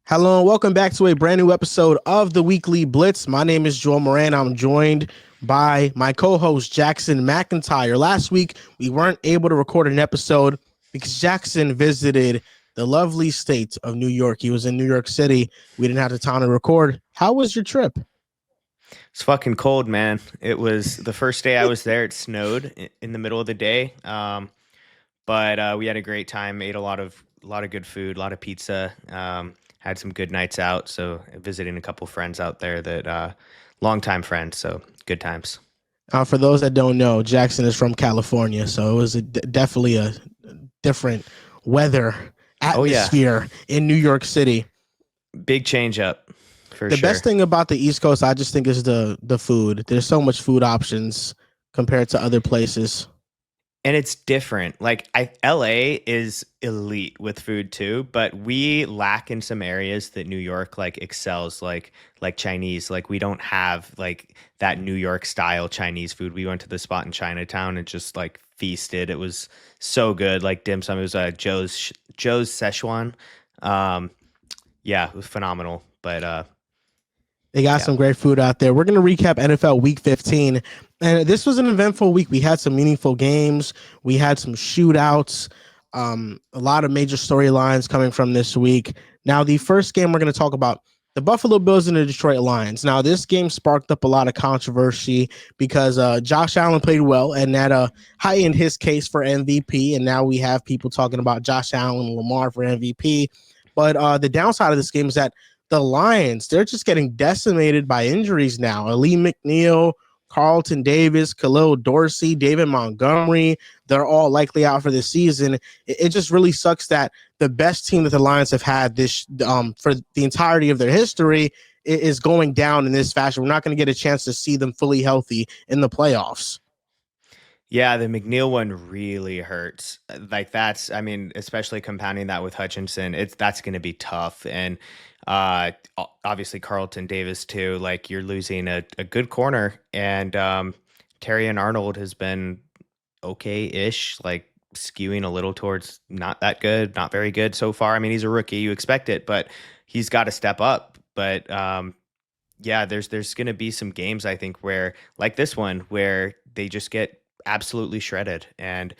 Hello and welcome back to a brand new episode of the Weekly Blitz. My name is Joel Moran. I'm joined by my co-host Jackson McIntyre. Last week we weren't able to record an episode because Jackson visited the lovely state of New York. He was in New York City. We didn't have the time to record. How was your trip? It's fucking cold, man. It was the first day I was there. It snowed in the middle of the day, but we had a great time. Ate a lot of good food, a lot of pizza. Had some good nights out. So visiting a couple friends out there that longtime friends. So good times. For those that don't know, Jackson is from California, so it was definitely a different weather Oh yeah, atmosphere in New York City. big change up for The best sure. thing about the East Coast, I just think, is the food. There's so much food options compared to other places. And it's different. LA is elite with food too, but we lack in some areas that New York like excels, like Chinese. Like we don't have like that New York style Chinese food. We went to the spot in Chinatown and just like feasted. It was so good. Like dim sum. It was Joe's Szechuan. Um, yeah, it was phenomenal. But They got yeah. some great food out there. We're going to recap NFL Week 15. And this was an eventful week. We had some meaningful games. We had some shootouts. A lot of major storylines coming from this week. Now, the first game we're going to talk about, the Buffalo Bills and the Detroit Lions. Now, this game sparked up a lot of controversy because Josh Allen played well, and that heightened his case for MVP. And now we have people talking about Josh Allen and Lamar for MVP. But the downside of this game is that the Lions, they're just getting decimated by injuries now. Ali McNeil, Carlton Davis, Khalil Dorsey, David Montgomery, they're all likely out for the season. It just really sucks that the best team that the Lions have had this for the entirety of their history is going down in this fashion. We're not going to get a chance to see them fully healthy in the playoffs. Yeah, the McNeil one really hurts. Like that's, I mean, especially compounding that with Hutchinson, that's going to be tough. And obviously Carlton Davis too. Like you're losing a good corner, and Terry and Arnold has been okay-ish, like skewing a little towards not that good, not very good so far. I mean, he's a rookie, you expect it, but he's got to step up. But yeah, there's going to be some games I think where like this one where they just get absolutely shredded, and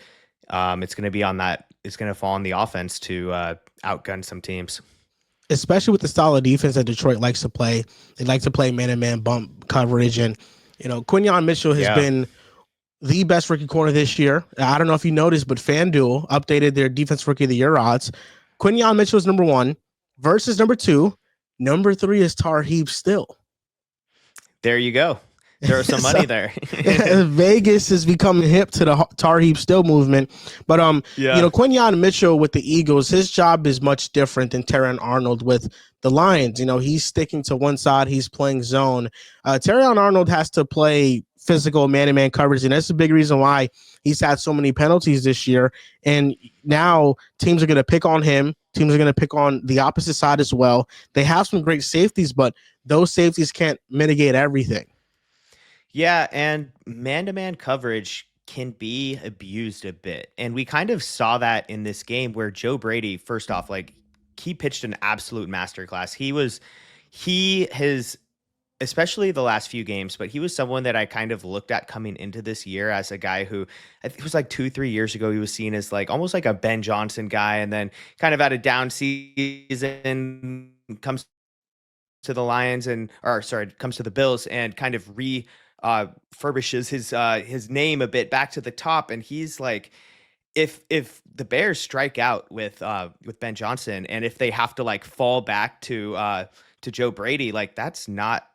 it's going to be on that. It's going to fall on the offense to outgun some teams. Especially with the style of defense that Detroit likes to play. They like to play man-to-man bump coverage. And, Quinyon Mitchell has Yeah. been the best rookie corner this year. I don't know if you noticed, but FanDuel updated their defense rookie of the year odds. Quinyon Mitchell is number one, versus number two. Number three is Tarheeb Still. There you go. There was some So money there. Vegas is becoming hip to the Tarheeb Still movement. But Yeah. Quinyon Mitchell with the Eagles, his job is much different than Terran Arnold with the Lions. He's sticking to one side, he's playing zone. Terran Arnold has to play physical man-to-man coverage, and that's a big reason why he's had so many penalties this year. And now teams are going to pick on him. Teams are going to pick on the opposite side as well. They have some great safeties, but those safeties can't mitigate everything. Yeah, and man-to-man coverage can be abused a bit. And we kind of saw that in this game where Joe Brady, first off, like he pitched an absolute masterclass. He has especially the last few games, but he was someone that I kind of looked at coming into this year as a guy who I think it was like 2, 3 years ago, he was seen as like almost like a Ben Johnson guy, and then kind of had a down season, comes to the Lions and or sorry, comes to the Bills and kind of furbishes his name a bit back to the top. And he's like, if the Bears strike out with Ben Johnson, and if they have to like fall back to Joe Brady, like that's not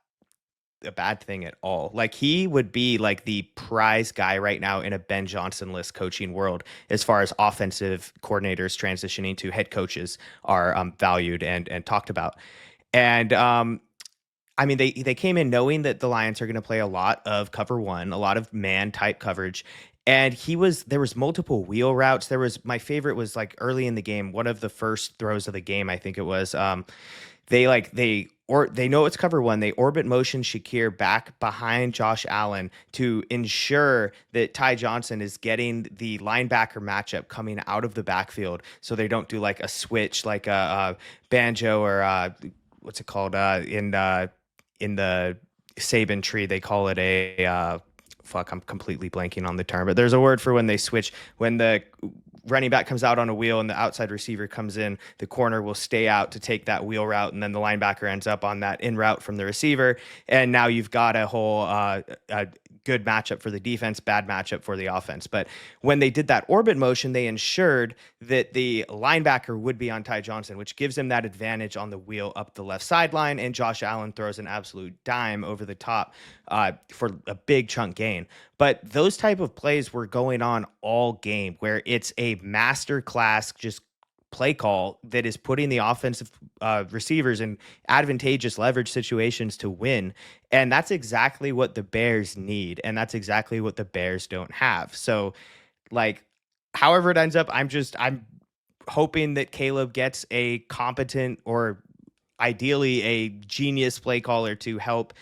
a bad thing at all. Like he would be like the prize guy right now in a Ben Johnson list coaching world as far as offensive coordinators transitioning to head coaches are valued and talked about. And I mean, they came in knowing that the Lions are going to play a lot of cover one, a lot of man type coverage. And there was multiple wheel routes. My favorite was like early in the game, one of the first throws of the game, I think it was. They or they know it's cover one. They orbit motion Shakir back behind Josh Allen to ensure that Ty Johnson is getting the linebacker matchup coming out of the backfield, so they don't do like a switch, like a banjo or what's it called in the Saban tree. They call it a fuck. I'm completely blanking on the term, but there's a word for when they switch when the running back comes out on a wheel and the outside receiver comes in, the corner will stay out to take that wheel route, and then the linebacker ends up on that in route from the receiver. And now you've got a whole a good matchup for the defense, bad matchup for the offense. But when they did that orbit motion, they ensured that the linebacker would be on Ty Johnson, which gives him that advantage on the wheel up the left sideline. And Josh Allen throws an absolute dime over the top for a big chunk gain. But those type of plays were going on all game, where it's a master class just play call that is putting the offensive receivers in advantageous leverage situations to win. And that's exactly what the Bears need. And that's exactly what the Bears don't have. So like, however it ends up, I'm hoping that Caleb gets a competent or ideally a genius play caller to help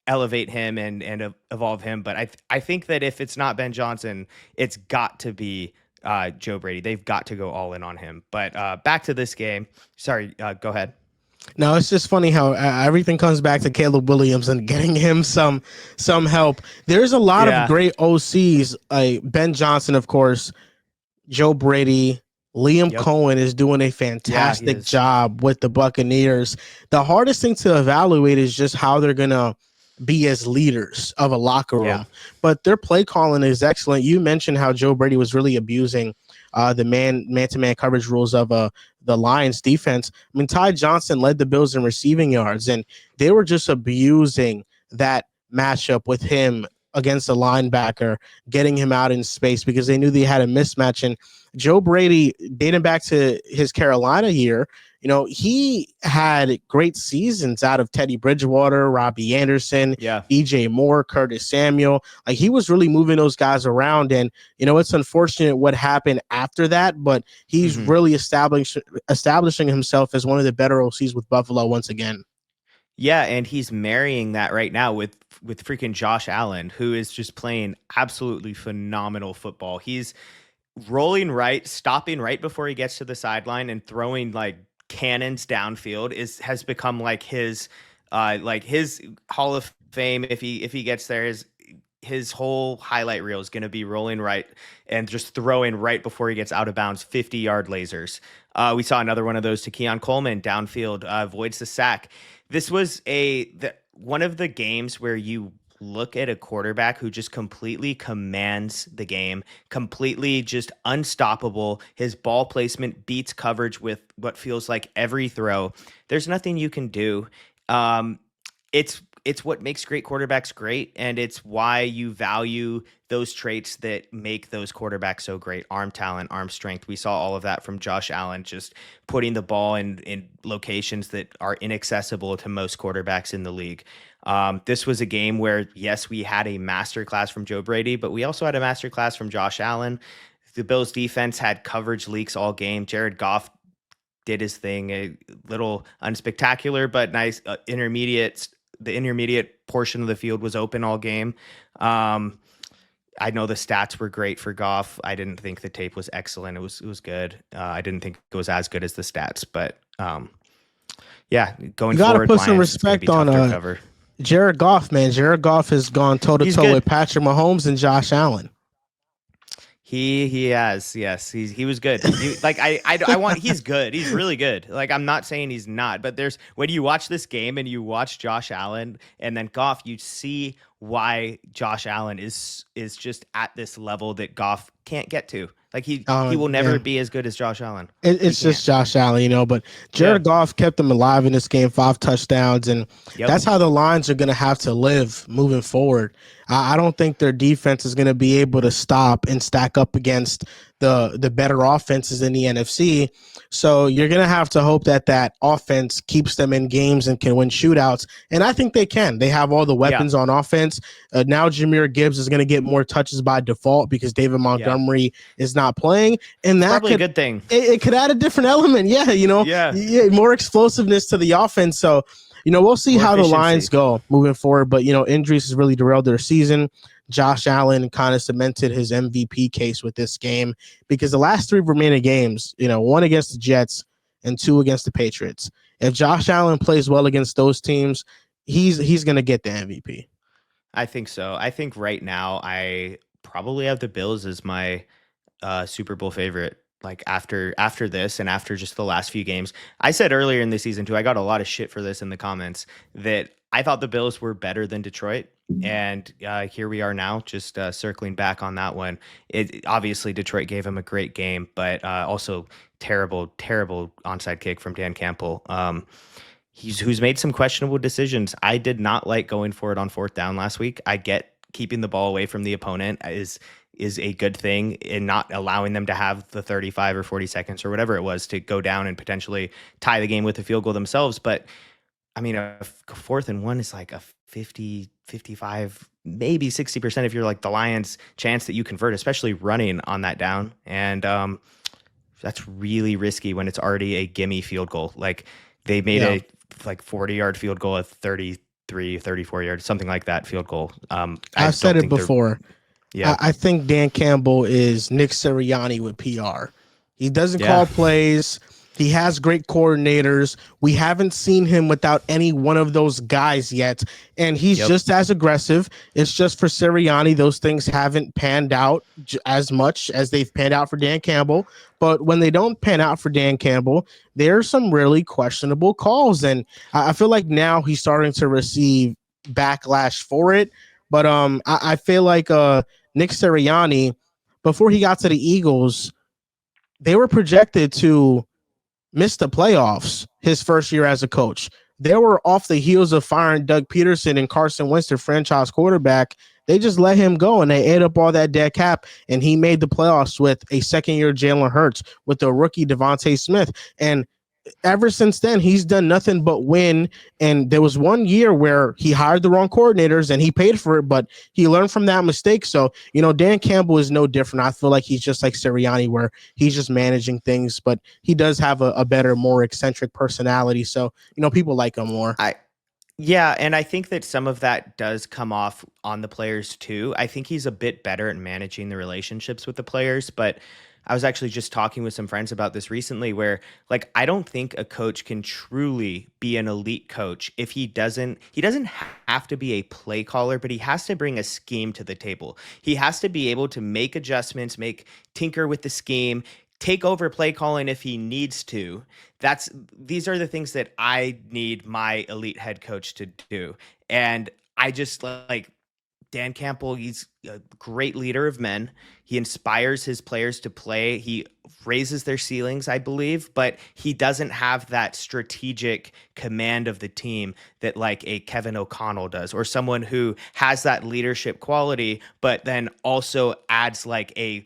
elevate him and evolve him. But I think that if it's not Ben Johnson, it's got to be Joe Brady. They've got to go all in on him. But back to this game. Sorry, go ahead. No, it's just funny how everything comes back to Caleb Williams and getting him some help. There's a lot of great OCs. Ben Johnson, of course, Joe Brady, Liam Cohen is doing a fantastic job with the Buccaneers. The hardest thing to evaluate is just how they're going to be as leaders of a locker room. But their play calling is excellent. You mentioned how Joe Brady was really abusing the man-to-man coverage rules of the Lions defense. I mean, Ty Johnson led the Bills in receiving yards, and they were just abusing that matchup with him against a linebacker, getting him out in space because they knew they had a mismatch. And Joe Brady, dating back to his Carolina year, you know, he had great seasons out of Teddy Bridgewater, Robbie Anderson, DJ Moore, Curtis Samuel. Like, he was really moving those guys around. And, you know, it's unfortunate what happened after that, but he's really establishing himself as one of the better OCs with Buffalo once again. Yeah, and he's marrying that right now with freaking Josh Allen, who is just playing absolutely phenomenal football. He's rolling right, stopping right before he gets to the sideline, and throwing like cannons downfield has become like his Hall of Fame. If he gets there, his whole highlight reel is going to be rolling right and just throwing right before he gets out of bounds, 50-yard lasers. We saw another one of those to Keon Coleman downfield, avoids the sack. This was one of the games where you look at a quarterback who just completely commands the game, completely just unstoppable. His ball placement beats coverage with what feels like every throw. There's nothing you can do. It's what makes great quarterbacks great, and it's why you value those traits that make those quarterbacks so great. Arm talent, arm strength. We saw all of that from Josh Allen, just putting the ball in locations that are inaccessible to most quarterbacks in the league. This was a game where, yes, we had a masterclass from Joe Brady, but we also had a masterclass from Josh Allen. The Bills defense had coverage leaks all game. Jared Goff did his thing, a little unspectacular, but nice intermediate. The intermediate portion of the field was open all game. I know the stats were great for Goff. I didn't think the tape was excellent. It was good. I didn't think it was as good as the stats, but going forward, you gotta put some respect on Jared Goff, man. Jared Goff has gone toe to toe with Patrick Mahomes and Josh Allen. He has, yes. He was good. He's good. He's really good. Like, I'm not saying he's not, but when you watch this game and you watch Josh Allen and then Goff, you see why Josh Allen is just at this level that Goff can't get to. Like, he will never be as good as Josh Allen. It's just Josh Allen, you know, but Jared Goff kept them alive in this game, 5 touchdowns, and that's how the Lions are going to have to live moving forward. I don't think their defense is going to be able to stop and stack up against the better offenses in the NFC. So you're going to have to hope that offense keeps them in games and can win shootouts. And I think they can. They have all the weapons on offense. Now Jahmyr Gibbs is going to get more touches by default because David Montgomery is not playing. And that's probably a good thing. It could add a different element. More explosiveness to the offense. So We'll see More how the Lions efficiency. go moving forward, but injuries has really derailed their season. Josh Allen kind of cemented his MVP case with this game because the last three remaining games, one against the Jets and two against the Patriots. If Josh Allen plays well against those teams, he's going to get the MVP. I think so. I think right now I probably have the Bills as my Super Bowl favorite. Like after this and after just the last few games, I said earlier in the season too. I got a lot of shit for this in the comments that I thought the Bills were better than Detroit, and here we are now, just circling back on that one. It obviously Detroit gave him a great game, but also terrible onside kick from Dan Campbell. Who's made some questionable decisions. I did not like going for it on fourth down last week. I get keeping the ball away from the opponent is a good thing in not allowing them to have the 35 or 40 seconds or whatever it was to go down and potentially tie the game with a field goal themselves. But I mean, a fourth and one is like a 50, 55, maybe 60% if you're like the Lions chance that you convert, especially running on that down. And that's really risky when it's already a gimme field goal. Like they made Yeah. a like 40-yard field goal, a 33, 34-yard, something like that field goal. I I've said don't it think they're, before. yeah, I think Dan Campbell is Nick Sirianni with PR. He doesn't yeah, call plays. He has great coordinators. We haven't seen him without any one of those guys yet. And he's yep. just as aggressive. It's just for Sirianni, those things haven't panned out as much as they've panned out for Dan Campbell. But when they don't pan out for Dan Campbell, there's some really questionable calls. And I feel like now he's starting to receive backlash for it. But I feel like Nick Sirianni, before he got to the Eagles, they were projected to miss the playoffs his first year as a coach. They were off the heels of firing Doug Peterson and Carson Wentz, their franchise quarterback. They just let him go and they ate up all that dead cap. And he made the playoffs with a second year Jalen Hurts, with the rookie Devontae Smith. And ever since then, he's done nothing but win. And there was one year where he hired the wrong coordinators and he paid for it, but he learned from that mistake. So, Dan Campbell is no different. I feel like he's just like Sirianni, where he's just managing things, but he does have a better, more eccentric personality. So, people like him more. Yeah, and I think that some of that does come off on the players too. I think he's a bit better at managing the relationships with the players, but I was actually just talking with some friends about this recently where like I don't think a coach can truly be an elite coach if he doesn't have to be a play caller, but he has to bring a scheme to the table. He has to be able to make adjustments, make tinker with the scheme, take over play calling if he needs to. These are the things that I need my elite head coach to do. And I just like Dan Campbell, he's a great leader of men. He inspires his players to play. He raises their ceilings, I believe, but he doesn't have that strategic command of the team that like a Kevin O'Connell does, or someone who has that leadership quality, but then also adds like a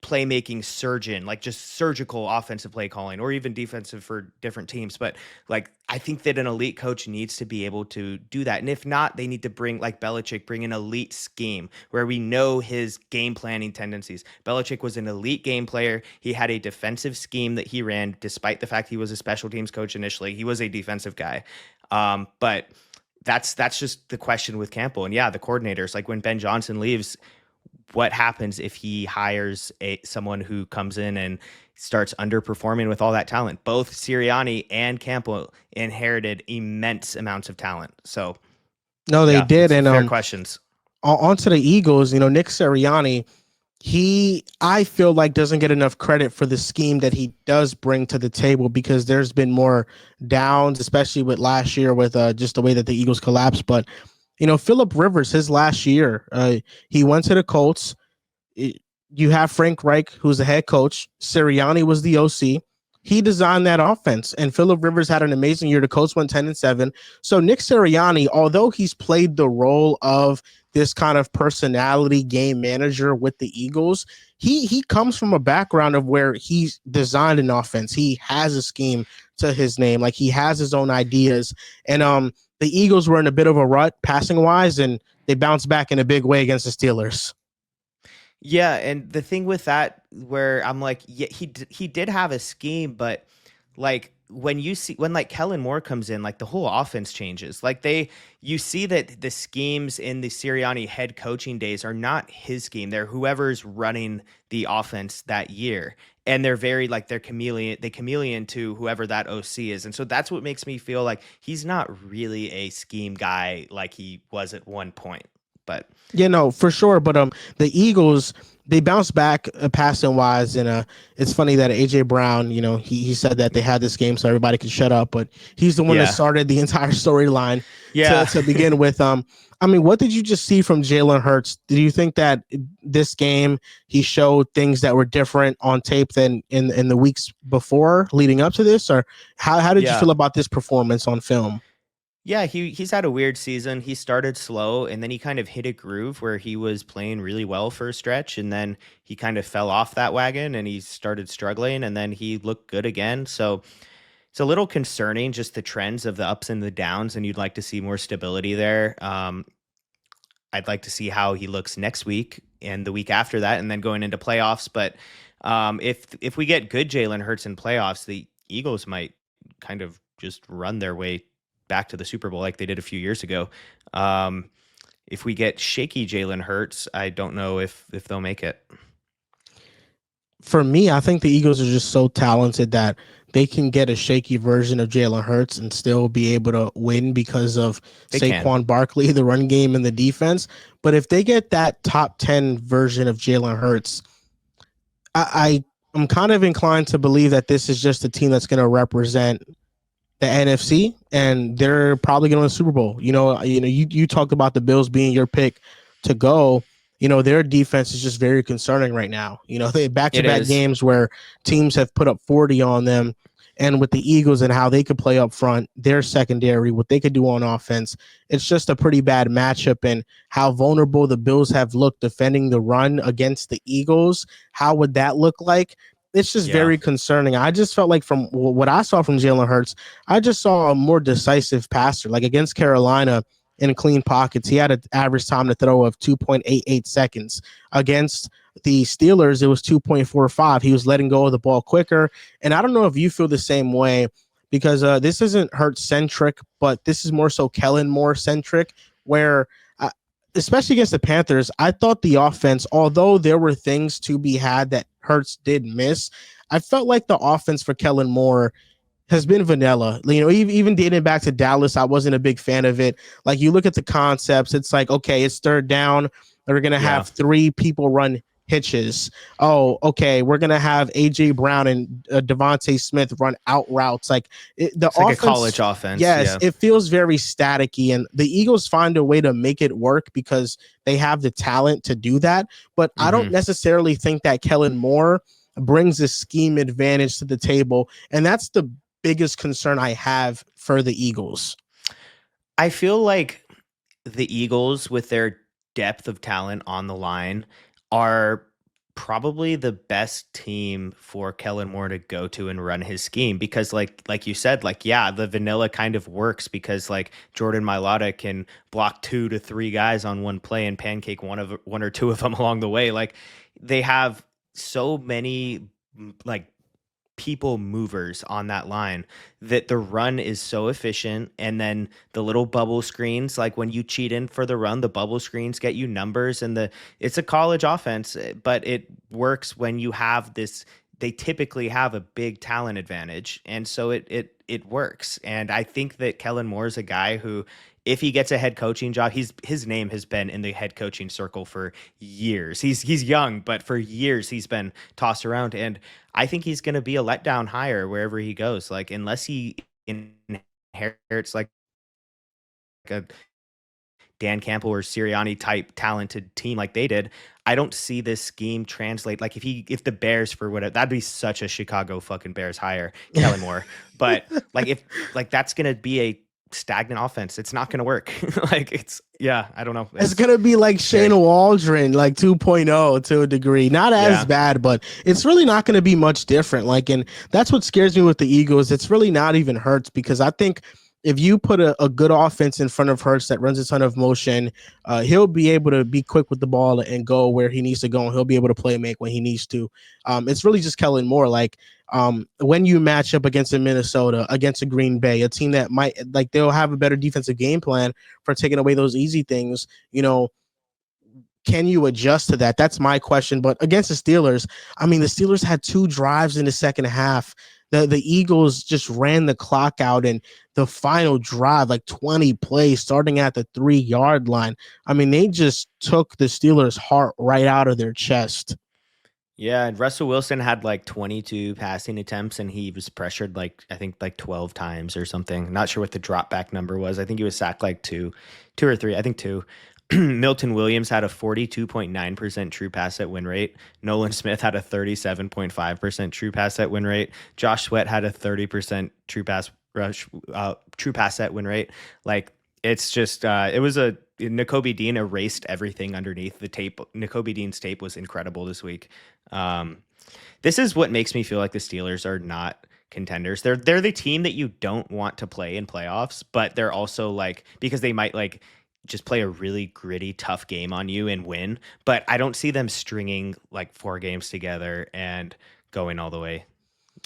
playmaking surgeon, like just surgical offensive play calling or even defensive for different teams. But like, I think that an elite coach needs to be able to do that. And if not, they need to bring like Belichick, bring an elite scheme where we know his game planning tendencies. Belichick was an elite game player. He had a defensive scheme that he ran, despite the fact he was a special teams coach initially. He was a defensive guy. But that's just the question with Campbell. And yeah, the coordinators, like when Ben Johnson leaves, what happens if he hires someone who comes in and starts underperforming with all that talent? Both Sirianni and Campbell inherited immense amounts of talent. So No, they yeah, did. it's And fair questions. onto the Eagles, Nick Sirianni, I feel like doesn't get enough credit for the scheme that he does bring to the table, because there's been more downs, especially with last year with just the way that the Eagles collapsed. But Philip Rivers, his last year, he went to the Colts. You have Frank Reich, who's the head coach. Sirianni was the OC. He designed that offense, and Philip Rivers had an amazing year. The Colts went 10-7. So Nick Sirianni, although he's played the role of this kind of personality game manager with the Eagles, he comes from a background of where he's designed an offense. He has a scheme to his name, like he has his own ideas. And the Eagles were in a bit of a rut passing wise, and they bounced back in a big way against the Steelers. Yeah, and the thing with that, where I'm like, yeah, he did have a scheme, but like when like Kellen Moore comes in, like the whole offense changes. Like you see that the schemes in the Sirianni head coaching days are not his scheme. They're whoever's running the offense that year. And they're very like they chameleon to whoever that OC is. And so that's what makes me feel like he's not really a scheme guy like he was at one point. But Yeah, no, for sure. But the Eagles, they bounced back passing wise, and it's funny that AJ Brown, he said that they had this game so everybody could shut up, but he's the one that yeah. started the entire storyline Yeah. to begin with. I mean, what did you just see from Jalen Hurts? Do you think that this game he showed things that were different on tape than in the weeks before leading up to this, or how did you Yeah. feel about this performance on film? Yeah, he's had a weird season. He started slow and then he kind of hit a groove where he was playing really well for a stretch and then he kind of fell off that wagon and he started struggling and then he looked good again. So it's a little concerning just the trends of the ups and the downs and you'd like to see more stability there. I'd like to see how he looks next week and the week after that and then going into playoffs, but if we get good Jalen Hurts in playoffs, the Eagles might kind of just run their way back to the Super Bowl like they did a few years ago. Um, if we get shaky Jalen Hurts, I don't know if they'll make it. For me, I think the Eagles are just so talented that they can get a shaky version of Jalen Hurts and still be able to win because of They can. Saquon Barkley, the run game, and the defense. But if they get that top 10 version of Jalen Hurts, I'm kind of inclined to believe that this is just a team that's going to represent the NFC, and they're probably going to win the Super Bowl. You talked about the Bills being your pick to go. Their defense is just very concerning right now. They It back-to-back is. games where teams have put up 40 on them, and with the Eagles and how they could play up front, their secondary, what they could do on offense, it's just a pretty bad matchup. And how vulnerable the Bills have looked defending the run against the Eagles, how would that look like? It's just Yeah. very concerning. I just felt like from what I saw from Jalen Hurts, I just saw a more decisive passer. Like against Carolina in clean pockets, he had an average time to throw of 2.88 seconds. Against the Steelers, it was 2.45. He was letting go of the ball quicker. And I don't know if you feel the same way because this isn't Hurts centric, but this is more so Kellen Moore centric, where especially against the Panthers, I thought the offense, although there were things to be had that Hurts did miss, I felt like the offense for Kellen Moore has been vanilla. Even dating back to Dallas, I wasn't a big fan of it. Like you look at the concepts, it's like, okay, it's third down. They're going to Yeah. have three people run hitches. Oh, okay, we're going to have AJ Brown and Devontae Smith run out routes. Like the It's like offense, a college offense. yes, Yeah. it feels very staticky, and the Eagles find a way to make it work because they have the talent to do that. But I don't necessarily think that Kellen Moore brings a scheme advantage to the table, and that's the biggest concern I have for the Eagles. I feel like the Eagles, with their depth of talent on the line, are probably the best team for Kellen Moore to go to and run his scheme because like you said, like yeah, the vanilla kind of works because like Jordan Mailata can block 2 to 3 guys on one play and pancake one or two of them along the way. Like they have so many like people movers on that line that the run is so efficient and then the little bubble screens, like when you cheat in for the run, the bubble screens get you numbers and it's a college offense, but it works when you have this. They typically have a big talent advantage and so it works. And I think that Kellen Moore is a guy who, if he gets a head coaching job, his name has been in the head coaching circle for years. He's young, but for years he's been tossed around, and I think he's going to be a letdown hire wherever he goes. Like unless he inherits like a Dan Campbell or Sirianni type talented team like they did, I don't see this scheme translate. Like if the Bears for whatever, that'd be such a Chicago fucking Bears hire, Kellen Moore. But like if like that's gonna be a stagnant offense, it's not gonna work. Like yeah, I don't know. It's gonna be like Shane Waldron, like 2.0 to a degree. Not as bad, but it's really not gonna be much different. Like, and that's what scares me with the Eagles. It's really not even Hurts because I think if you put a good offense in front of Hurts that runs a ton of motion, he'll be able to be quick with the ball and go where he needs to go, and he'll be able to play make when he needs to. It's really just Kellen Moore. Like When you match up against a Minnesota, against a Green Bay, a team that might like they'll have a better defensive game plan for taking away those easy things. Can you adjust to that? That's my question. But against the Steelers, I mean, the Steelers had 2 drives in the second half. The Eagles just ran the clock out, and the final drive, like 20 plays, starting at the 3-yard line. I mean, they just took the Steelers' heart right out of their chest. Yeah, and Russell Wilson had like 22 passing attempts and he was pressured like I think like 12 times or something. Not sure what the drop back number was. I think he was sacked like two or three, I think two. Milton Williams had a 42.9% true pass set win rate. Nolan Smith had a 37.5% true pass set win rate. Josh Sweat had a 30% true pass set win rate. Like it's just it was a N'Kobe Dean erased everything underneath the tape. N'Kobe Dean's tape was incredible this week. Um, this is what makes me feel like the Steelers are not contenders. They're the team that you don't want to play in playoffs, but they're also like because they might like just play a really gritty, tough game on you and win. But I don't see them stringing like 4 games together and going all the way.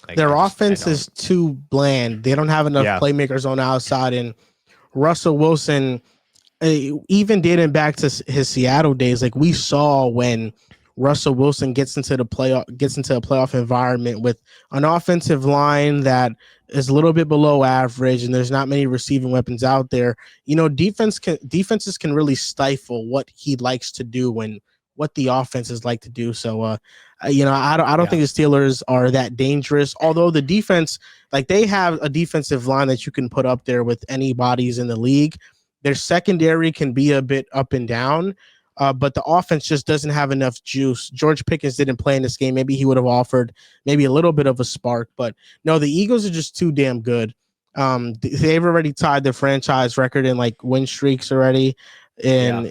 Like Their I offense don't. is too bland. They don't have enough Yeah. playmakers on the outside, and Russell Wilson, even dating back to his Seattle days, like we saw when Russell Wilson gets into a playoff environment with an offensive line that is a little bit below average, and there's not many receiving weapons out there. Defenses can really stifle what he likes to do and what the offenses like to do. So, I don't Yeah. think the Steelers are that dangerous. Although the defense, like they have a defensive line that you can put up there with any bodies in the league. Their secondary can be a bit up and down, but the offense just doesn't have enough juice. George Pickens didn't play in this game. Maybe he would have offered maybe a little bit of a spark, but no, the Eagles are just too damn good. They've already tied the franchise record in like win streaks already. Yeah.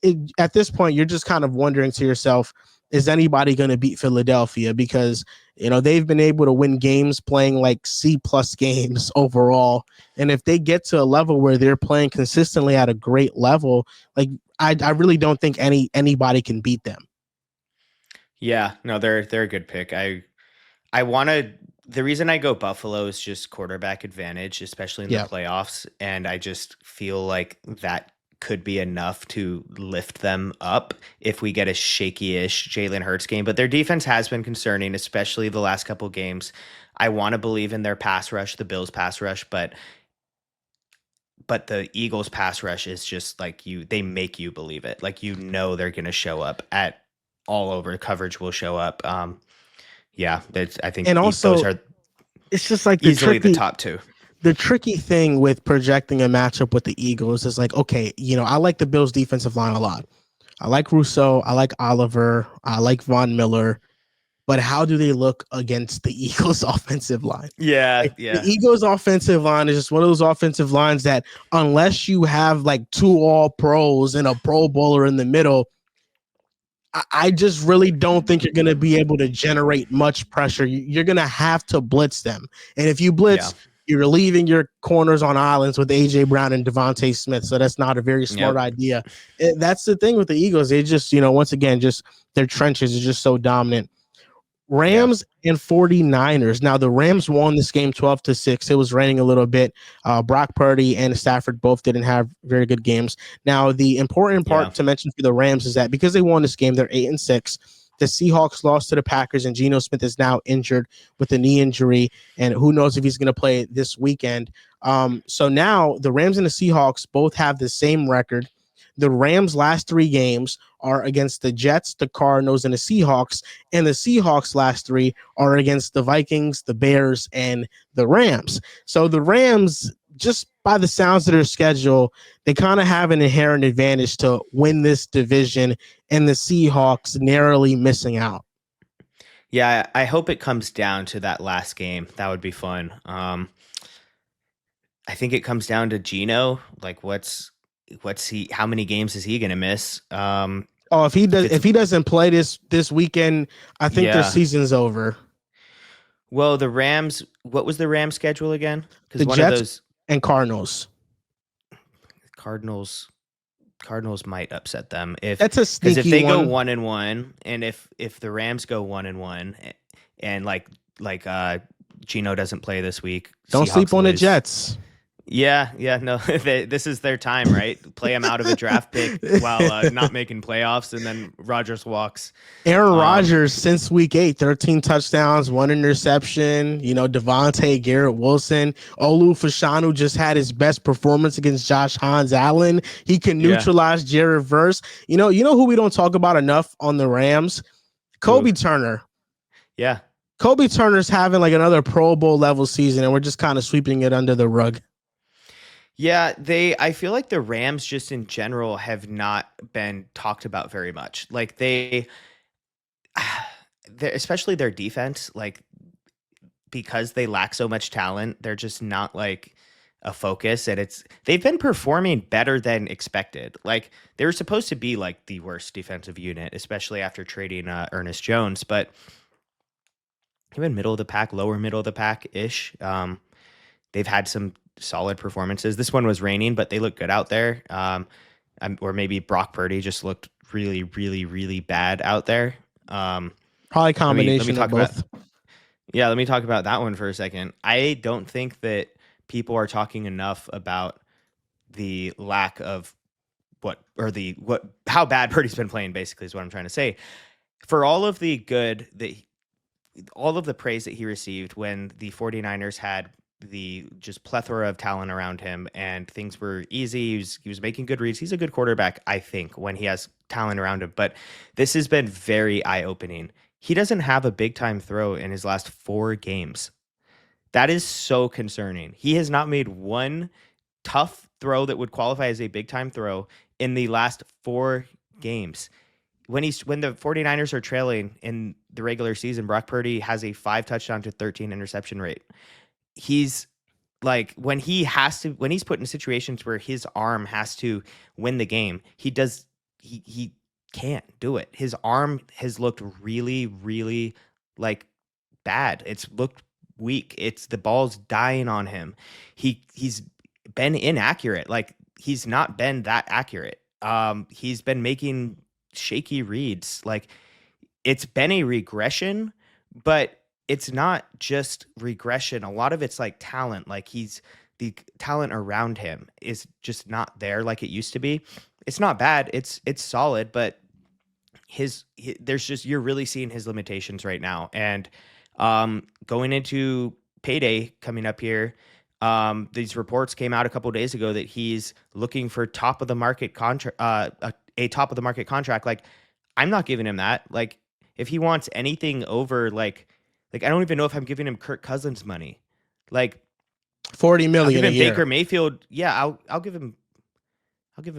And, at this point, you're just kind of wondering to yourself, is anybody going to beat Philadelphia? Because, they've been able to win games playing like C plus games overall. And if they get to a level where they're playing consistently at a great level, like I really don't think anybody can beat them. Yeah. No, they're a good pick. I want to. The reason I go Buffalo is just quarterback advantage, especially in the Yeah. playoffs. And I just feel like that could be enough to lift them up if we get a shaky-ish Jalen Hurts game. But their defense has been concerning, especially the last couple games. I want to believe in their pass rush, the Bills pass rush, but the Eagles pass rush is just like they make you believe it. Like they're gonna show up at all over. Coverage will show up. Yeah, I think And those also, are it's just like easily the top two. the tricky thing with projecting a matchup with the Eagles is like, okay, I like the Bills defensive line a lot. I like Rousseau, I like Oliver, I like Von Miller, but how do they look against the Eagles offensive line? Yeah, Like, the yeah, Eagles offensive line is just one of those offensive lines that unless you have like 2 All-Pros and a Pro Bowler in the middle, I just really don't think you're going to be able to generate much pressure. You're going to have to blitz them. And if you yeah. blitz, you're leaving your corners on islands with A.J. Brown and Devontae Smith. So that's not a very smart Yep. idea. That's the thing with the Eagles. They just, once again, just their trenches are just so dominant. Yeah. Rams and 49ers. Now, the Rams won this game 12-6. It was raining a little bit. Brock Purdy and Stafford both didn't have very good games. Now, the important Yeah. part to mention for the Rams is that because they won this game, they're 8-6. The Seahawks lost to the Packers, and Geno Smith is now injured with a knee injury, and who knows if he's going to play this weekend. So now the Rams and the Seahawks both have the same record. The Rams' last 3 games are against the Jets, the Cardinals, and the Seahawks, and the Seahawks' last 3 are against the Vikings, the Bears, and the Rams. So the Rams, just by the sounds of their schedule, they kind of have an inherent advantage to win this division, and the Seahawks narrowly missing out. Yeah, I hope it comes down to that last game. That would be fun. I think it comes down to Geno. Like, what's he? How many games is he gonna miss? Oh, if he If does, it's if he doesn't play this weekend, I think their yeah. season's over. Well, the Rams. What was the Rams schedule again? Because The one of Jets those and Cardinals. Cardinals. Cardinals might upset them if That's a because if sneaky they go one. 1-1 and if the Rams go 1-1 and like like Gino doesn't play this week. Don't sleep Seahawks on the lose. Jets. Yeah, no, this is their time, right? Play him out of a draft pick while not making playoffs, and then Rodgers walks. Aaron Um, Rodgers since week 8, 13 touchdowns, 1 interception. Devontae, Garrett Wilson, Olu Fashanu just had his best performance against Josh Hines Allen. He can yeah, neutralize Jared Verse. You know who we don't talk about enough on the Rams? who? Kobe Turner. Yeah, Kobe Turner's having like another Pro Bowl level season, and we're just kind of sweeping it under the rug. yeah. I feel like the Rams just in general have not been talked about very much. Like especially their defense, like because they lack so much talent, they're just not like a focus, and they've been performing better than expected. Like they were supposed to be like the worst defensive unit, especially after trading Ernest Jones, but they've been middle of the pack, lower middle of the pack ish. They've had some solid performances. This one was raining, but they look good out there. Or maybe Brock Purdy just looked really, really, really bad out there. Probably a Let me combination of talk about both. Yeah, let me talk about that one for a second. I don't think that people are talking enough about the lack of how bad Purdy's been playing, basically, is what I'm trying to say. For all of the praise that he received when the 49ers had the just plethora of talent around him and things were easy. He was making good reads. He's a good quarterback, I think, when he has talent around him. But this has been very eye-opening. He doesn't have a big-time throw in his last 4 games. That is so concerning. He has not made one tough throw that would qualify as a big-time throw in the last 4 games. When the 49ers are trailing in the regular season, Brock Purdy has a 5 touchdown to 13 interception rate. He's like when he's put in situations where his arm has to win the game, he can't do it. His arm has looked really, really like bad. It's looked weak. It's the ball's dying on him. He's been inaccurate. Like he's not been that accurate. He's been making shaky reads. Like it's been a regression, but it's not just regression. A lot of it's like talent. Like the talent around him is just not there like it used to be. It's not bad. It's solid, but there's just you're really seeing his limitations right now. And going into payday coming up here, these reports came out a couple of days ago that he's looking for top of the market contract, a top of the market contract. Like I'm not giving him that. Like if he wants anything over like I don't even know if I'm giving him Kirk Cousins money. Like 40 I'll give million a him year. Baker Mayfield. Yeah, I'll give him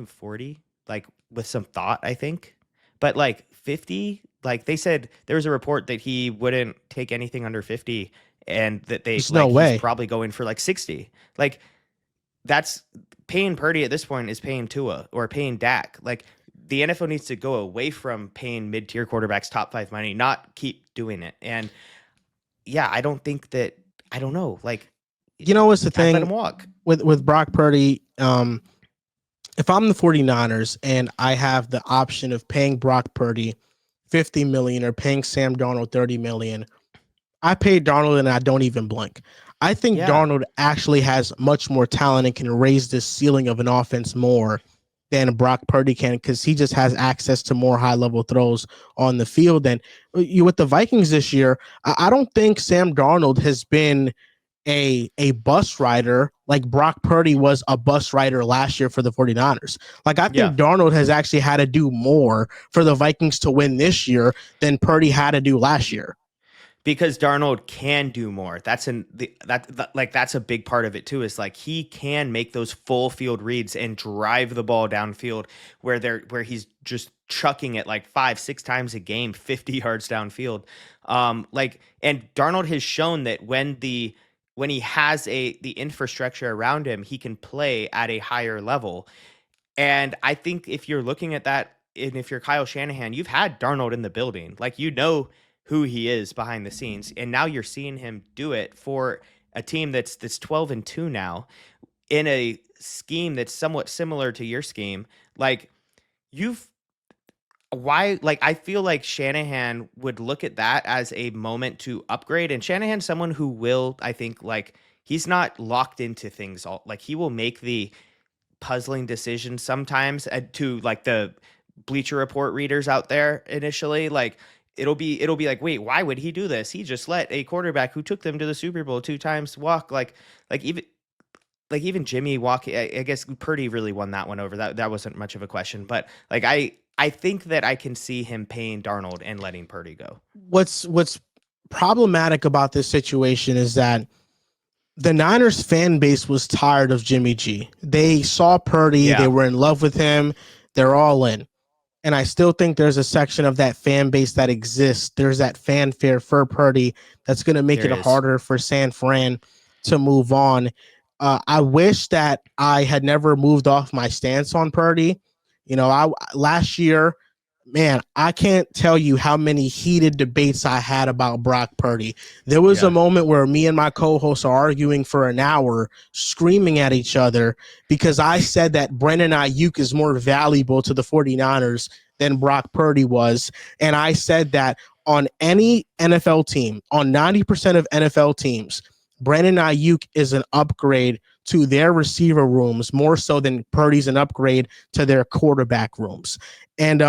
40, like with some thought, I think. But like 50, like they said there was a report that he wouldn't take anything under 50 and that There's no he's way. probably going for like 60. Like that's paying Purdy at this point is paying Tua or paying Dak. Like the NFL needs to go away from paying mid-tier quarterbacks top 5 money, not keep doing it. And yeah, I don't know. Like What's the can't let thing him walk. with Brock Purdy? If I'm the 49ers and I have the option of paying Brock Purdy 50 million or paying Sam Darnold 30 million, I pay Darnold and I don't even blink. I think Yeah. Darnold actually has much more talent and can raise the ceiling of an offense more than Brock Purdy can because he just has access to more high level throws on the field. And you with the Vikings this year, I don't think Sam Darnold has been a bus rider like Brock Purdy was a bus rider last year for the 49ers. Like I Yeah. think Darnold has actually had to do more for the Vikings to win this year than Purdy had to do last year. Because Darnold can do more. That's a big part of it too. Is like he can make those full field reads and drive the ball downfield where he's just chucking it like 5-6 times a game, 50 yards downfield. And Darnold has shown that when he has the infrastructure around him, he can play at a higher level. And I think if you're looking at that, and if you're Kyle Shanahan, you've had Darnold in the building. Like, you know who he is behind the scenes. And now you're seeing him do it for a team that's 12-2 now in a scheme that's somewhat similar to your scheme. Like, you've why, like, I feel like Shanahan would look at that as a moment to upgrade. And Shanahan's someone who will, I think, like, he's not locked into things all, like, he will make the puzzling decisions sometimes, to like the Bleacher Report readers out there initially. Like, it'll be like, wait, why would he do this? He just let a quarterback who took them to the Super Bowl 2 times walk. Like even even Jimmy walk. I guess Purdy really won that one over. That wasn't much of a question, but like I think that I can see him paying Darnold and letting Purdy go. What's problematic about this situation is that the Niners fan base was tired of Jimmy G. They saw Purdy, they Yeah, were in love with him, they're all in. And I still think there's a section of that fan base that exists. There's that fanfare for Purdy that's going to make there it is. harder for San Fran to move on. I wish that I had never moved off my stance on Purdy. You know, last year, man, I can't tell you how many heated debates I had about Brock Purdy. There was a Yeah, moment where me and my co-hosts are arguing for an hour, screaming at each other because I said that Brandon Ayuk is more valuable to the 49ers than Brock Purdy was. And I said that on any NFL team, on 90% of NFL teams, Brandon Ayuk is an upgrade to their receiver rooms more so than Purdy's an upgrade to their quarterback rooms. And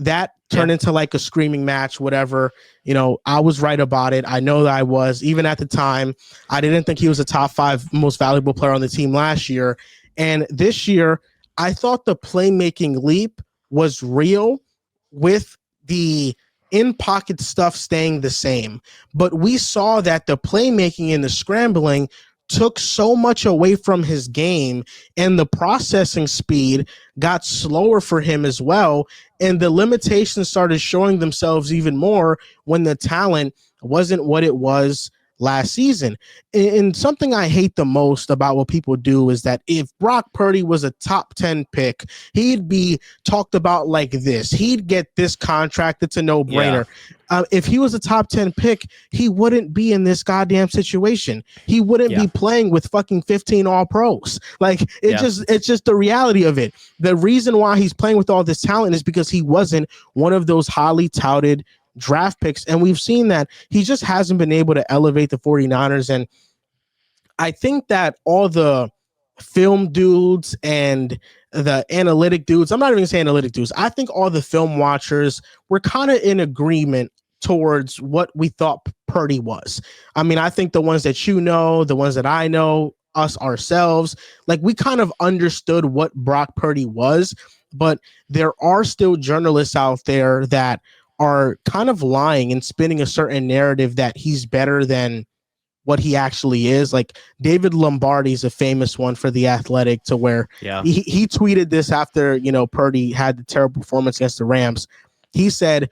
that turned yeah, into like a screaming match, whatever. You know, I was right about it. I know that I was. Even at the time, I didn't think he was a top 5 most valuable player on the team last year. And this year, I thought the playmaking leap was real with the in pocket stuff staying the same. But we saw that the playmaking and the scrambling took so much away from his game, and the processing speed got slower for him as well. And the limitations started showing themselves even more when the talent wasn't what it was last season. And something I hate the most about what people do is that if Brock Purdy was a top 10 pick, he'd be talked about like this. He'd get this contract. It's a no yeah, brainer. If he was a top 10 pick, he wouldn't be in this goddamn situation. He wouldn't yeah, be playing with fucking 15 all pros. Like yeah, it's just the reality of it. The reason why he's playing with all this talent is because he wasn't one of those highly touted draft picks. And we've seen that he just hasn't been able to elevate the 49ers. And I think that all the film dudes and the analytic dudes, I'm not even saying analytic dudes, I think all the film watchers were kind of in agreement towards what we thought Purdy was. I mean, I think the ones that you know, the ones that I know, us ourselves, like we kind of understood what Brock Purdy was, but there are still journalists out there that are kind of lying and spinning a certain narrative that he's better than what he actually is. Like David Lombardi's a famous one for the Athletic, to where yeah, he tweeted this after, you know, Purdy had the terrible performance against the Rams. He said,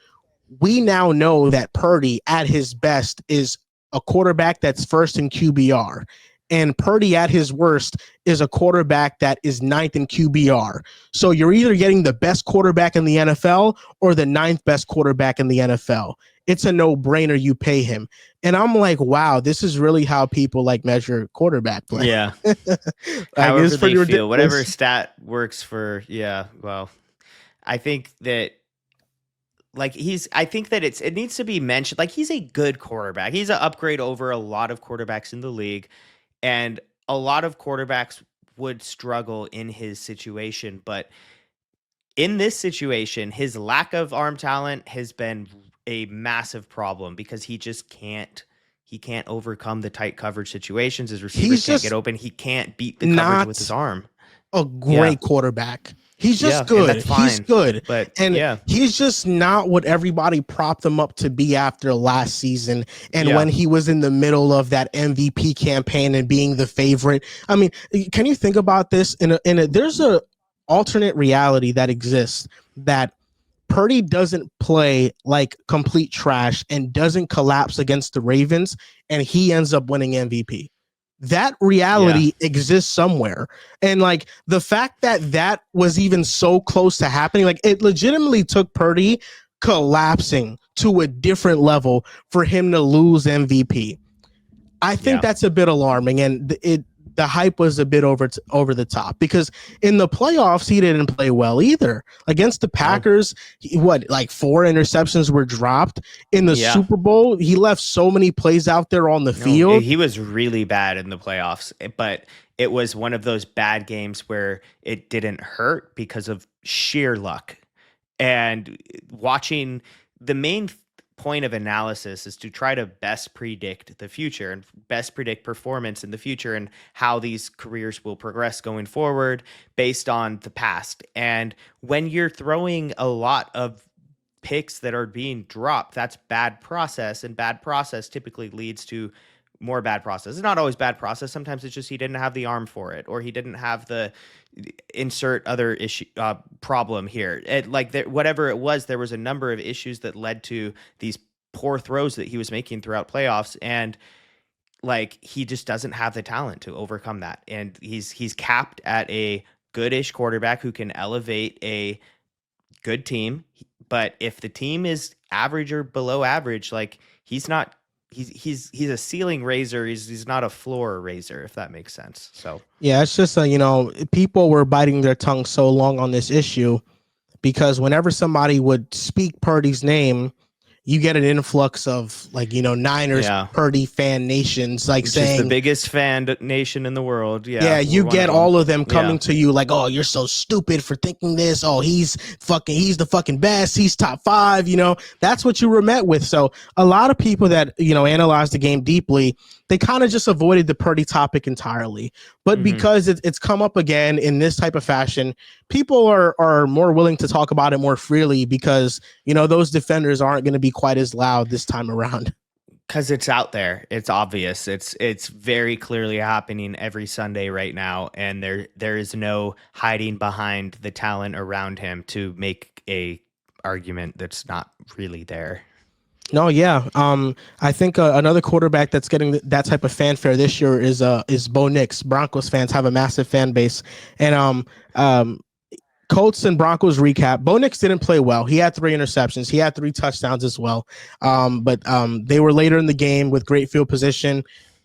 we now know that Purdy at his best is a quarterback that's first in QBR. And Purdy at his worst is a quarterback that is ninth in QBR. So you're either getting the best quarterback in the NFL or the ninth best quarterback in the NFL. It's a no-brainer, you pay him. And I'm like, wow, this is really how people like measure quarterback play. yeah. Like, However it's they pretty feel, whatever ridiculous. stat works for. Yeah, well, I think that, like, I think that it needs to be mentioned, like, he's a good quarterback. He's an upgrade over a lot of quarterbacks in the league, and a lot of quarterbacks would struggle in his situation. But in this situation, his lack of arm talent has been a massive problem because he can't overcome the tight coverage situations. His receivers He's can't get just open. He can't beat the coverage with his not arm. a Yeah. great quarterback. He's just Yeah, and good. that's He's fine. good. But And yeah. he's just not what everybody propped him up to be after last season. And Yeah. when he was in the middle of that MVP campaign and being the favorite. I mean, can you think about this? There's a alternate reality that exists that Purdy doesn't play like complete trash and doesn't collapse against the Ravens, and he ends up winning MVP. That Yeah. reality exists somewhere. And like the fact that that was even so close to happening, like it legitimately took Purdy collapsing to a different level for him to lose MVP. I think Yeah. that's a bit alarming. And the hype was a bit over the top, because in the playoffs he didn't play well either. Against the No. Packers, like 4 interceptions were dropped. In the Yeah. Super Bowl, he left so many plays out there on the No, field. he was really bad in the playoffs, but it was one of those bad games where it didn't hurt because of sheer luck. And watching, the main point of analysis is to try to best predict the future and best predict performance in the future and how these careers will progress going forward based on the past. And when you're throwing a lot of picks that are being dropped, that's bad process, and bad process typically leads to more bad process. It's not always bad process. Sometimes it's just he didn't have the arm for it, or he didn't have the insert other issue problem here. Whatever it was, there was a number of issues that led to these poor throws that he was making throughout playoffs, and like he just doesn't have the talent to overcome that. And he's capped at a goodish quarterback who can elevate a good team, but if the team is average or below average, like he's not, he's a ceiling raiser. He's not a floor raiser, if that makes sense. So Yeah, it's just people were biting their tongue so long on this issue, because whenever somebody would speak Purdy's name, you get an influx of Niners yeah, Purdy fan nations like which is the saying, biggest fan nation in the world. yeah, Yeah, we're you one of get them. all of them coming Yeah, to you like, oh, you're so stupid for thinking this. Oh, he's the fucking best. He's top five. That's what you were met with. So a lot of people that, analyze the game deeply, they kind of just avoided the Purdy topic entirely. But because it's come up again in this type of fashion, people are more willing to talk about it more freely, because, those defenders aren't going to be quite as loud this time around. because it's out there. It's obvious. It's very clearly happening every Sunday right now, and there is no hiding behind the talent around him to make a argument that's not really there. No, yeah. I think another quarterback that's getting that type of fanfare this year is Bo Nix. Broncos fans have a massive fan base, and Colts and Broncos recap. Bo Nix didn't play well. He had 3 interceptions. He had 3 touchdowns as well. But they were later in the game with great field position.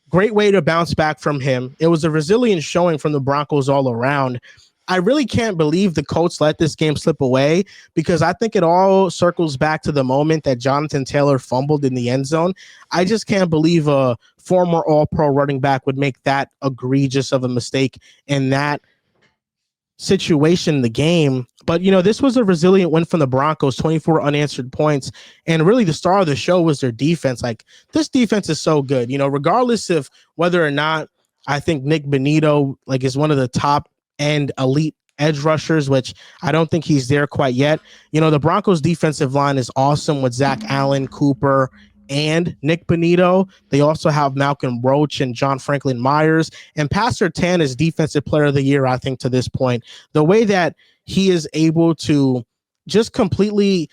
Great way to bounce back from him. It was a resilient showing from the Broncos all around. I really can't believe the Colts let this game slip away, because I think it all circles back to the moment that Jonathan Taylor fumbled in the end zone. I just can't believe a former All-Pro running back would make that egregious of a mistake in that situation in the game. But this was a resilient win from the Broncos, 24 unanswered points, and really the star of the show was their defense. Like, this defense is so good, regardless of whether or not I think Nick Bonito is one of the top end elite edge rushers, which I don't think he's there quite yet. The Broncos defensive line is awesome with Zach Allen, Cooper, and Nick Bonito. They also have Malcolm Roach and John Franklin Myers. And Pastor Tan is Defensive Player of the Year, I think, to this point. The way that he is able to just completely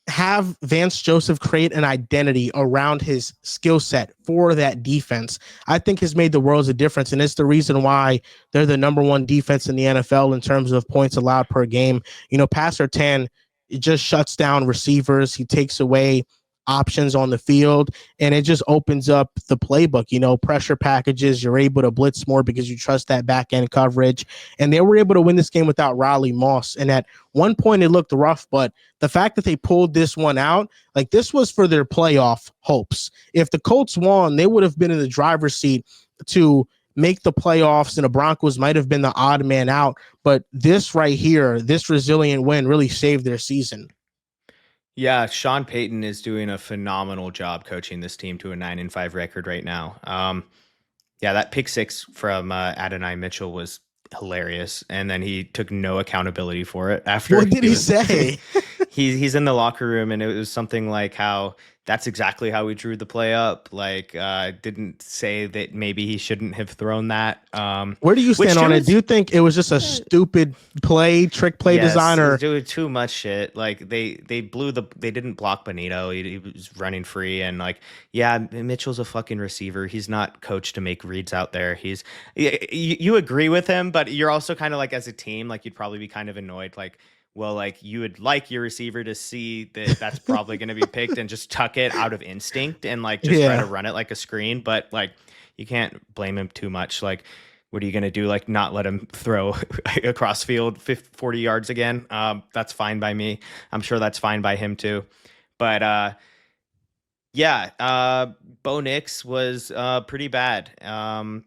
have Vance Joseph create an identity around his skill set for that defense, I think has made the world a difference. And it's the reason why they're the number one defense in the NFL in terms of points allowed per game. Pastor Tan, it just shuts down receivers. He takes away options on the field, and it just opens up the playbook. Pressure packages, you're able to blitz more because you trust that back end coverage. And they were able to win this game without Riley Moss. And at one point it looked rough, but the fact that they pulled this one out, like, this was for their playoff hopes. If the Colts won, they would have been in the driver's seat to make the playoffs, and the Broncos might have been the odd man out. But this right here, this resilient win, really saved their season. Yeah, Sean Payton is doing a phenomenal job coaching this team to a 9-5 record right now. Yeah, that pick six from Adonai Mitchell was hilarious, and then he took no accountability for it after. What did he say? He's in the locker room, and it was something like how that's exactly how we drew the play up. Like, didn't say that maybe he shouldn't have thrown that. Where do you stand on it? Do you think it was just a stupid trick play design, or doing too much shit? Like, they didn't block Bonito. He was running free, and like, yeah, Mitchell's a fucking receiver. He's not coached to make reads out there. You agree with him, but you're also kind of like, as a team, like, you'd probably be kind of annoyed, like, well, like, you would like your receiver to see that that's probably going to be picked and just tuck it out of instinct and like just try to run it like a screen. But like, you can't blame him too much. Like, what are you going to do? Like, not let him throw across field 50, 40 yards again? That's fine by me. I'm sure that's fine by him too. But yeah, Bo Nix was pretty bad. The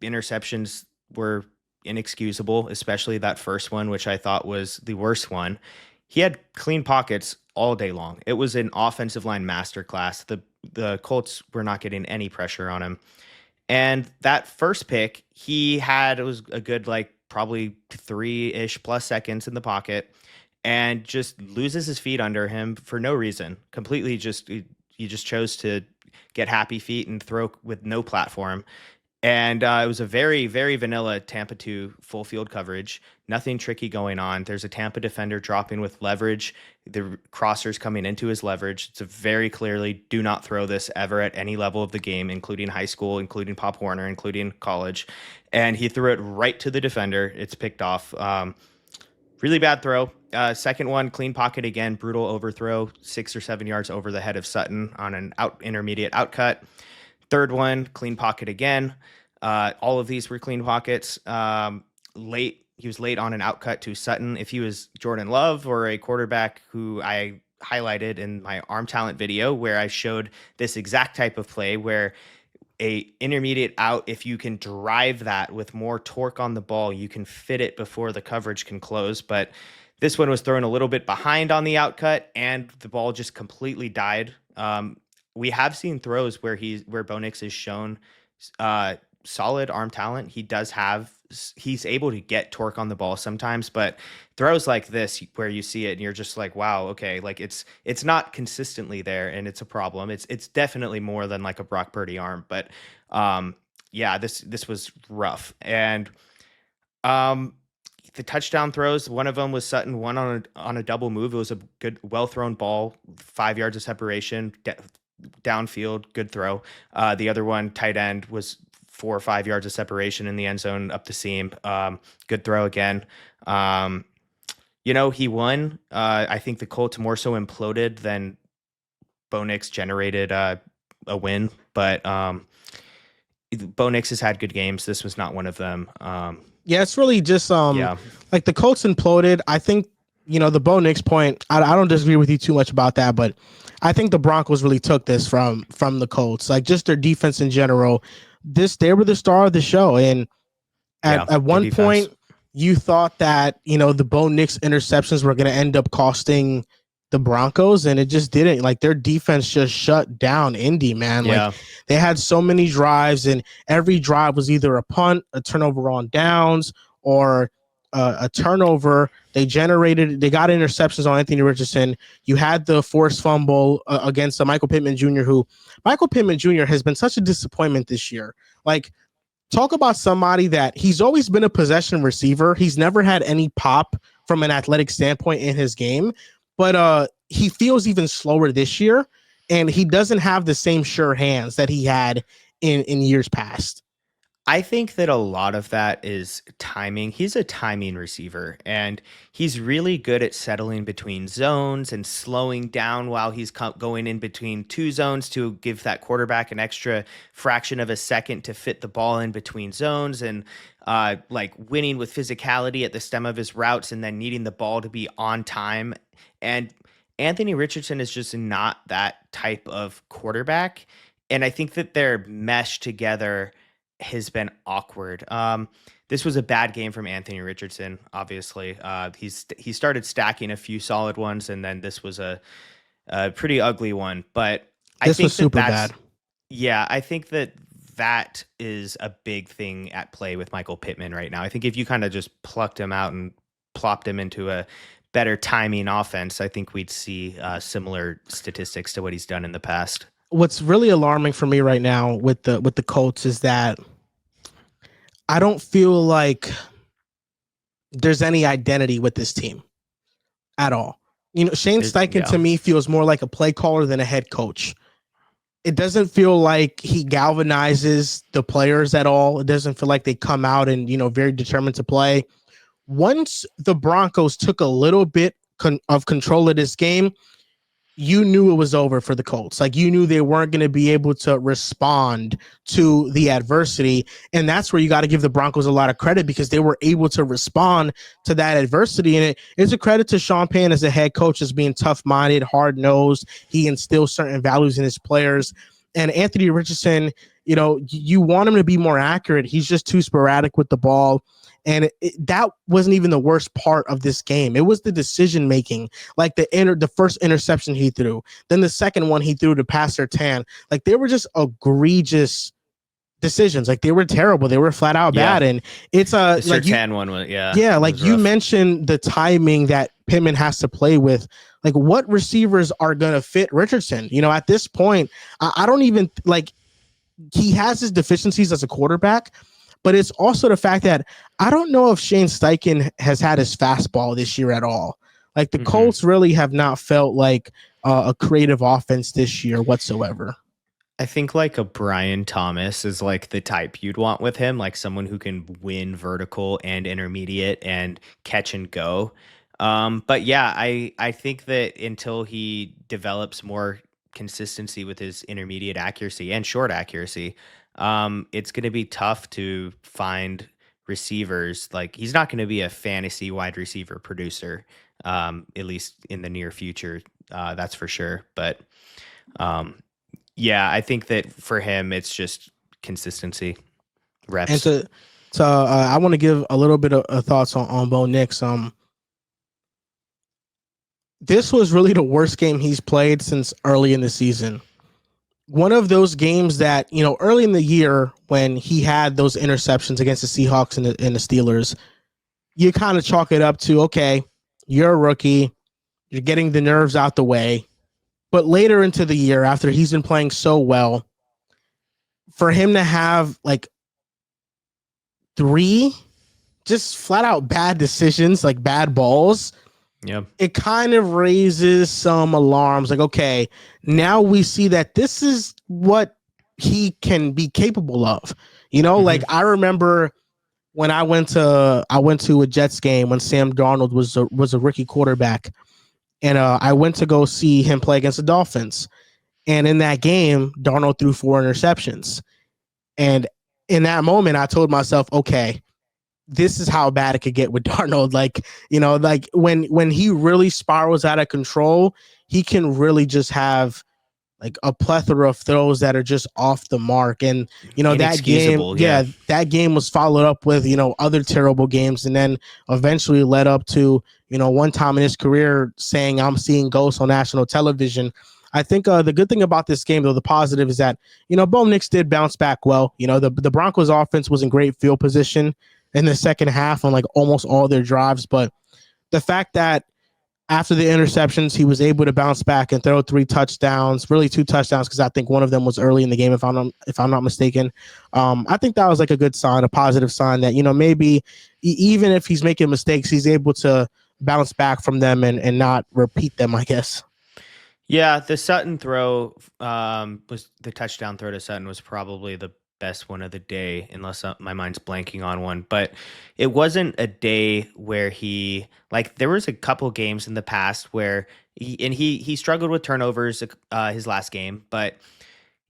interceptions were inexcusable, especially that first one, which I thought was the worst one. He had clean pockets all day long. It was an offensive line masterclass. The Colts were not getting any pressure on him. And that first pick, it was a good, like, probably 3-ish plus seconds in the pocket and just loses his feet under him for no reason. Completely he just chose to get happy feet and throw with no platform. And it was a very, very vanilla Tampa 2 full field coverage. Nothing tricky going on. There's a Tampa defender dropping with leverage. The crossers coming into his leverage. It's a very clearly do not throw this ever at any level of the game, including high school, including Pop Warner, including college. And he threw it right to the defender. It's picked off. Really bad throw. Second one, clean pocket again, brutal overthrow, 6 or 7 yards over the head of Sutton on an intermediate outcut. Third one, clean pocket again. All of these were clean pockets. He was late on an outcut to Sutton. If he was Jordan Love or a quarterback who I highlighted in my arm talent video, where I showed this exact type of play where a intermediate out, if you can drive that with more torque on the ball, you can fit it before the coverage can close. But this one was thrown a little bit behind on the outcut, and the ball just completely died. We have seen throws where Bo Nix has shown solid arm talent. He's able to get torque on the ball sometimes, but throws like this where you see it and you're just like, wow, okay, like it's not consistently there, and it's a problem. It's definitely more than like a Brock Purdy arm, but yeah, this was rough. And the touchdown throws, one of them was Sutton, one on a double move. It was a good, well thrown ball, 5 yards of separation, downfield, good throw. The other one, tight end, was 4 or 5 yards of separation in the end zone up the seam. Good throw again. He won. I think the Colts more so imploded than Bo Nix generated a win, but Bo Nix has had good games. This was not one of them. Yeah, it's really just like the Colts imploded. I think, the Bo Nix point, I don't disagree with you too much about that, but I think the Broncos really took this from the Colts. Like, just their defense in general. They were the star of the show. And at one point, you thought that, the Bo Nix interceptions were going to end up costing the Broncos, and it just didn't. Like, their defense just shut down Indy, man. Yeah. Like, they had so many drives, and every drive was either a punt, a turnover on downs, or a turnover. They got interceptions on Anthony Richardson. You had the forced fumble against Michael Pittman Jr., who Michael Pittman Jr. has been such a disappointment this year. Like, talk about somebody that he's always been a possession receiver. He's never had any pop from an athletic standpoint in his game, but he feels even slower this year, and he doesn't have the same sure hands that he had in years past. I think that a lot of that is timing. He's a timing receiver, and he's really good at settling between zones and slowing down while he's going in between two zones to give that quarterback an extra fraction of a second to fit the ball in between zones, and like winning with physicality at the stem of his routes and then needing the ball to be on time. And Anthony Richardson is just not that type of quarterback. And I think that their mesh together has been awkward. This was a bad game from Anthony Richardson, obviously. He started stacking a few solid ones, and then this was a pretty ugly one. But this was super bad. Yeah, I think that is a big thing at play with Michael Pittman right now. I think if you kind of just plucked him out and plopped him into a better timing offense, I think we'd see similar statistics to what he's done in the past. What's really alarming for me right now with the Colts is that I don't feel like there's any identity with this team at all. Shane Steichen to me feels more like a play caller than a head coach. It doesn't feel like he galvanizes the players at all. It doesn't feel like they come out and, very determined to play. Once the Broncos took a little bit of control of this game, you knew it was over for the Colts. Like you knew they weren't going to be able to respond to the adversity. And that's where you got to give the Broncos a lot of credit because they were able to respond to that adversity. And it's a credit to Sean Payton as a head coach as being tough minded, hard nosed. He instills certain values in his players. And Anthony Richardson, you want him to be more accurate. He's just too sporadic with the ball. And that wasn't even the worst part of this game. It was the decision making, like the first interception he threw, then the second one he threw to pass Sertan. Like they were just egregious decisions. Like they were terrible. They were flat out bad. And it's the like Sertan one was like you mentioned the timing that Pittman has to play with. Like what receivers are gonna fit Richardson? At this point, I don't even like. He has his deficiencies as a quarterback. But it's also the fact that I don't know if Shane Steichen has had his fastball this year at all. Like the Colts really have not felt like a creative offense this year whatsoever. I think like a Brian Thomas is like the type you'd want with him, like someone who can win vertical and intermediate and catch and go. But yeah, I think that until he develops more consistency with his intermediate accuracy and short accuracy, it's going to be tough to find receivers. Like he's not going to be a fantasy wide receiver producer, at least in the near future. That's for sure. But yeah, I think that for him, it's just consistency, reps. And I want to give a little bit of thoughts on Bo Nix. This was really the worst game he's played since early in the season. One of those games that, early in the year when he had those interceptions against the Seahawks and the Steelers, you kind of chalk it up to, okay, you're a rookie, you're getting the nerves out the way. But later into the year, after he's been playing so well, for him to have like 3 just flat out bad decisions, like bad balls, it kind of raises some alarms. Like, okay, now we see that this is what he can be capable of. Like I remember when I went to a Jets game when Sam Darnold was a rookie quarterback, and I went to go see him play against the Dolphins. And in that game, Darnold threw 4 interceptions. And in that moment, I told myself, okay, this is how bad it could get with Darnold. Like, like when he really spirals out of control, he can really just have like a plethora of throws that are just off the mark. And, that game, that game was followed up with, other terrible games. And then eventually led up to, one time in his career saying, I'm seeing ghosts on national television. I think the good thing about this game, though, the positive is that, Bo Nix did bounce back well. The Broncos offense was in great field position in the second half on like almost all their drives. But the fact that after the interceptions, he was able to bounce back and throw 3 touchdowns, really 2 touchdowns, because I think one of them was early in the game, if I'm not mistaken. I think that was like a good sign, a positive sign that, maybe even if he's making mistakes, he's able to bounce back from them and not repeat them, I guess. Yeah, the Sutton throw was the touchdown throw to Sutton was probably the best one of the day, unless my mind's blanking on one. But it wasn't a day where he like there was a couple games in the past where he struggled with turnovers his last game, but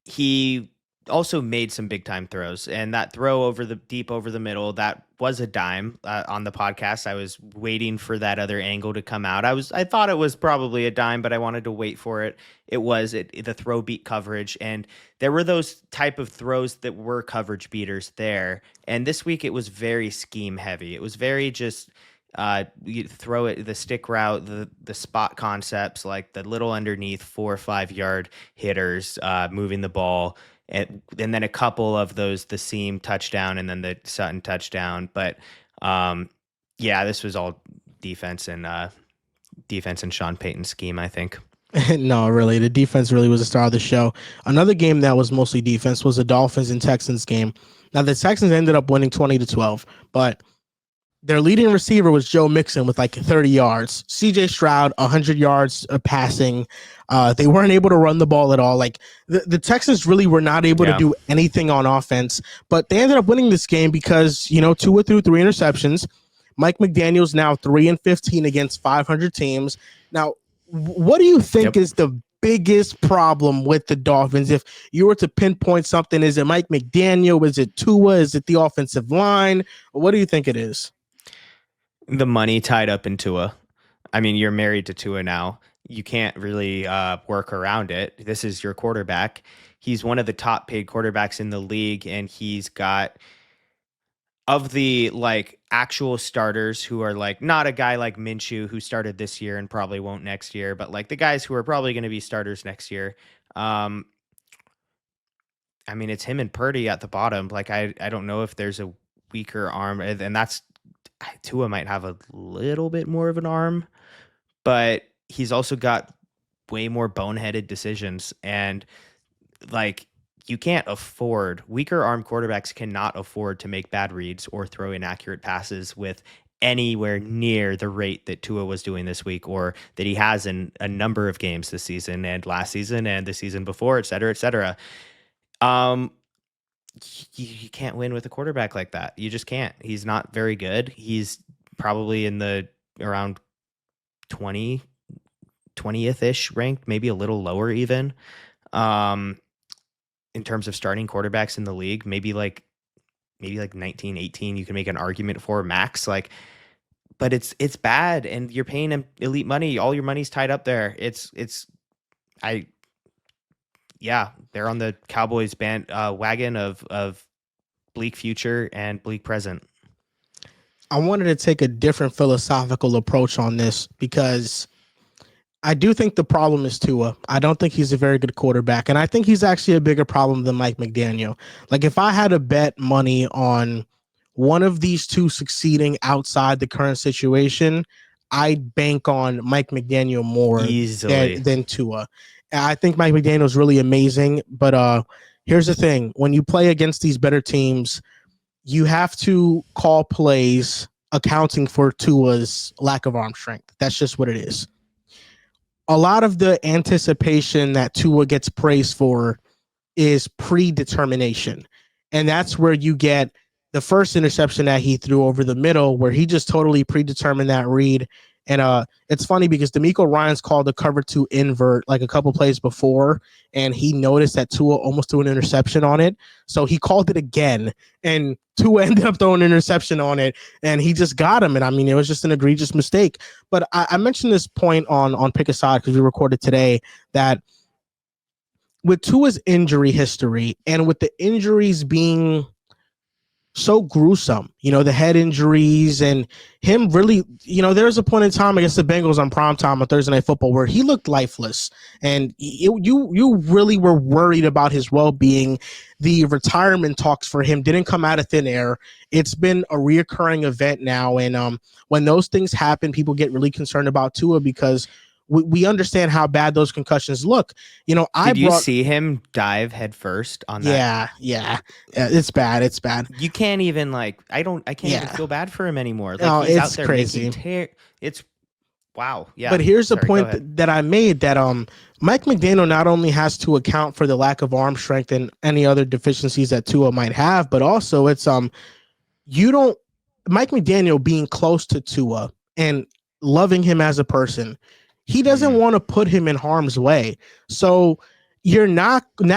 he also made some big time throws, and that throw deep over the middle, that was a dime. On the podcast, I was waiting for that other angle to come out. I thought it was probably a dime, but I wanted to wait for it. The throw beat coverage, and there were those type of throws that were coverage beaters there. And this week it was very scheme heavy. It was very just you throw it, the stick route, the spot concepts, like the little underneath 4 or 5 yard hitters, moving the ball. And then a couple of those, the seam touchdown and then the Sutton touchdown. But yeah, this was all defense and Sean Payton's scheme, I think. No, really. The defense really was the star of the show. Another game that was mostly defense was the Dolphins and Texans game. Now, the Texans ended up winning 20-12, but their leading receiver was Joe Mixon with like 30 yards. CJ Stroud, 100 yards passing. They weren't able to run the ball at all. Like the Texans really were not able to do anything on offense, but they ended up winning this game because, Tua threw 3 interceptions. Mike McDaniel's now 3-15 against 500 teams. Now, What do you think Yep. is the biggest problem with the Dolphins? If you were to pinpoint something, is it Mike McDaniel? Is it Tua? Is it the offensive line? What do you think it is? The money tied up in Tua. I mean, you're married to Tua now. You can't really work around it. This is your quarterback. He's one of the top paid quarterbacks in the league, and he's got of the like actual starters who are like not a guy like Minshew who started this year and probably won't next year, but like the guys who are probably going to be starters next year. Um, I mean, it's him and Purdy at the bottom. Like I don't know if there's a weaker arm, and that's Tua might have a little bit more of an arm, but he's also got way more boneheaded decisions. And like, you can't afford weaker arm quarterbacks cannot afford to make bad reads or throw inaccurate passes with anywhere near the rate that Tua was doing this week or that he has in a number of games this season and last season and the season before, et cetera, et cetera. Um, you can't win with a quarterback like that. You just can't. He's not very good. He's probably in the around 20 20th ish ranked, maybe a little lower even. Um, in terms of starting quarterbacks in the league, maybe like 19, 18, you can make an argument for max. Like, but it's bad, and you're paying him elite money. All your money's tied up there. I yeah, they're on the Cowboys band wagon of bleak future and bleak present. I wanted to take a different philosophical approach on this because I do think the problem is Tua. I don't think he's a very good quarterback, and I think he's actually a bigger problem than Mike McDaniel. Like if I had to bet money on one of these two succeeding outside the current situation, I'd bank on Mike McDaniel more Easily. than Tua. I think Mike McDaniel is really amazing, but here's the thing: when you play against these better teams, you have to call plays accounting for Tua's lack of arm strength. That's just what it is. A lot of the anticipation that Tua gets praised for is predetermination. And that's where you get the first interception that he threw over the middle, where he just totally predetermined that read. And it's funny because D'Amico Ryans called the cover two invert like a couple plays before, and he noticed that Tua almost threw an interception on it. So he called it again, and Tua ended up throwing an interception on it, and he just got him. And I mean, it was just an egregious mistake. But I mentioned this point on Pick Aside because we recorded today that with Tua's injury history and with the injuries being so gruesome, the head injuries and him really, there was a point in time against the Bengals on primetime on Thursday Night Football where he looked lifeless, and you really were worried about his well-being. The retirement talks for him didn't come out of thin air. It's been a reoccurring event now, and when those things happen, people get really concerned about Tua because we understand how bad those concussions look. I Did you brought see him dive headfirst on that? yeah, it's bad. It's bad. You can't even like I can't even Yeah. feel bad for him anymore. Like No, he's out it's there making crazy. tear. It's wow. But Yeah. here's the Sorry. Go point ahead. that I made that Mike McDaniel not only has to account for the lack of arm strength and any other deficiencies that Tua might have, but also it's you don't Mike McDaniel being close to Tua and loving him as a person, he doesn't Mm. want to put him in harm's way. So you're not going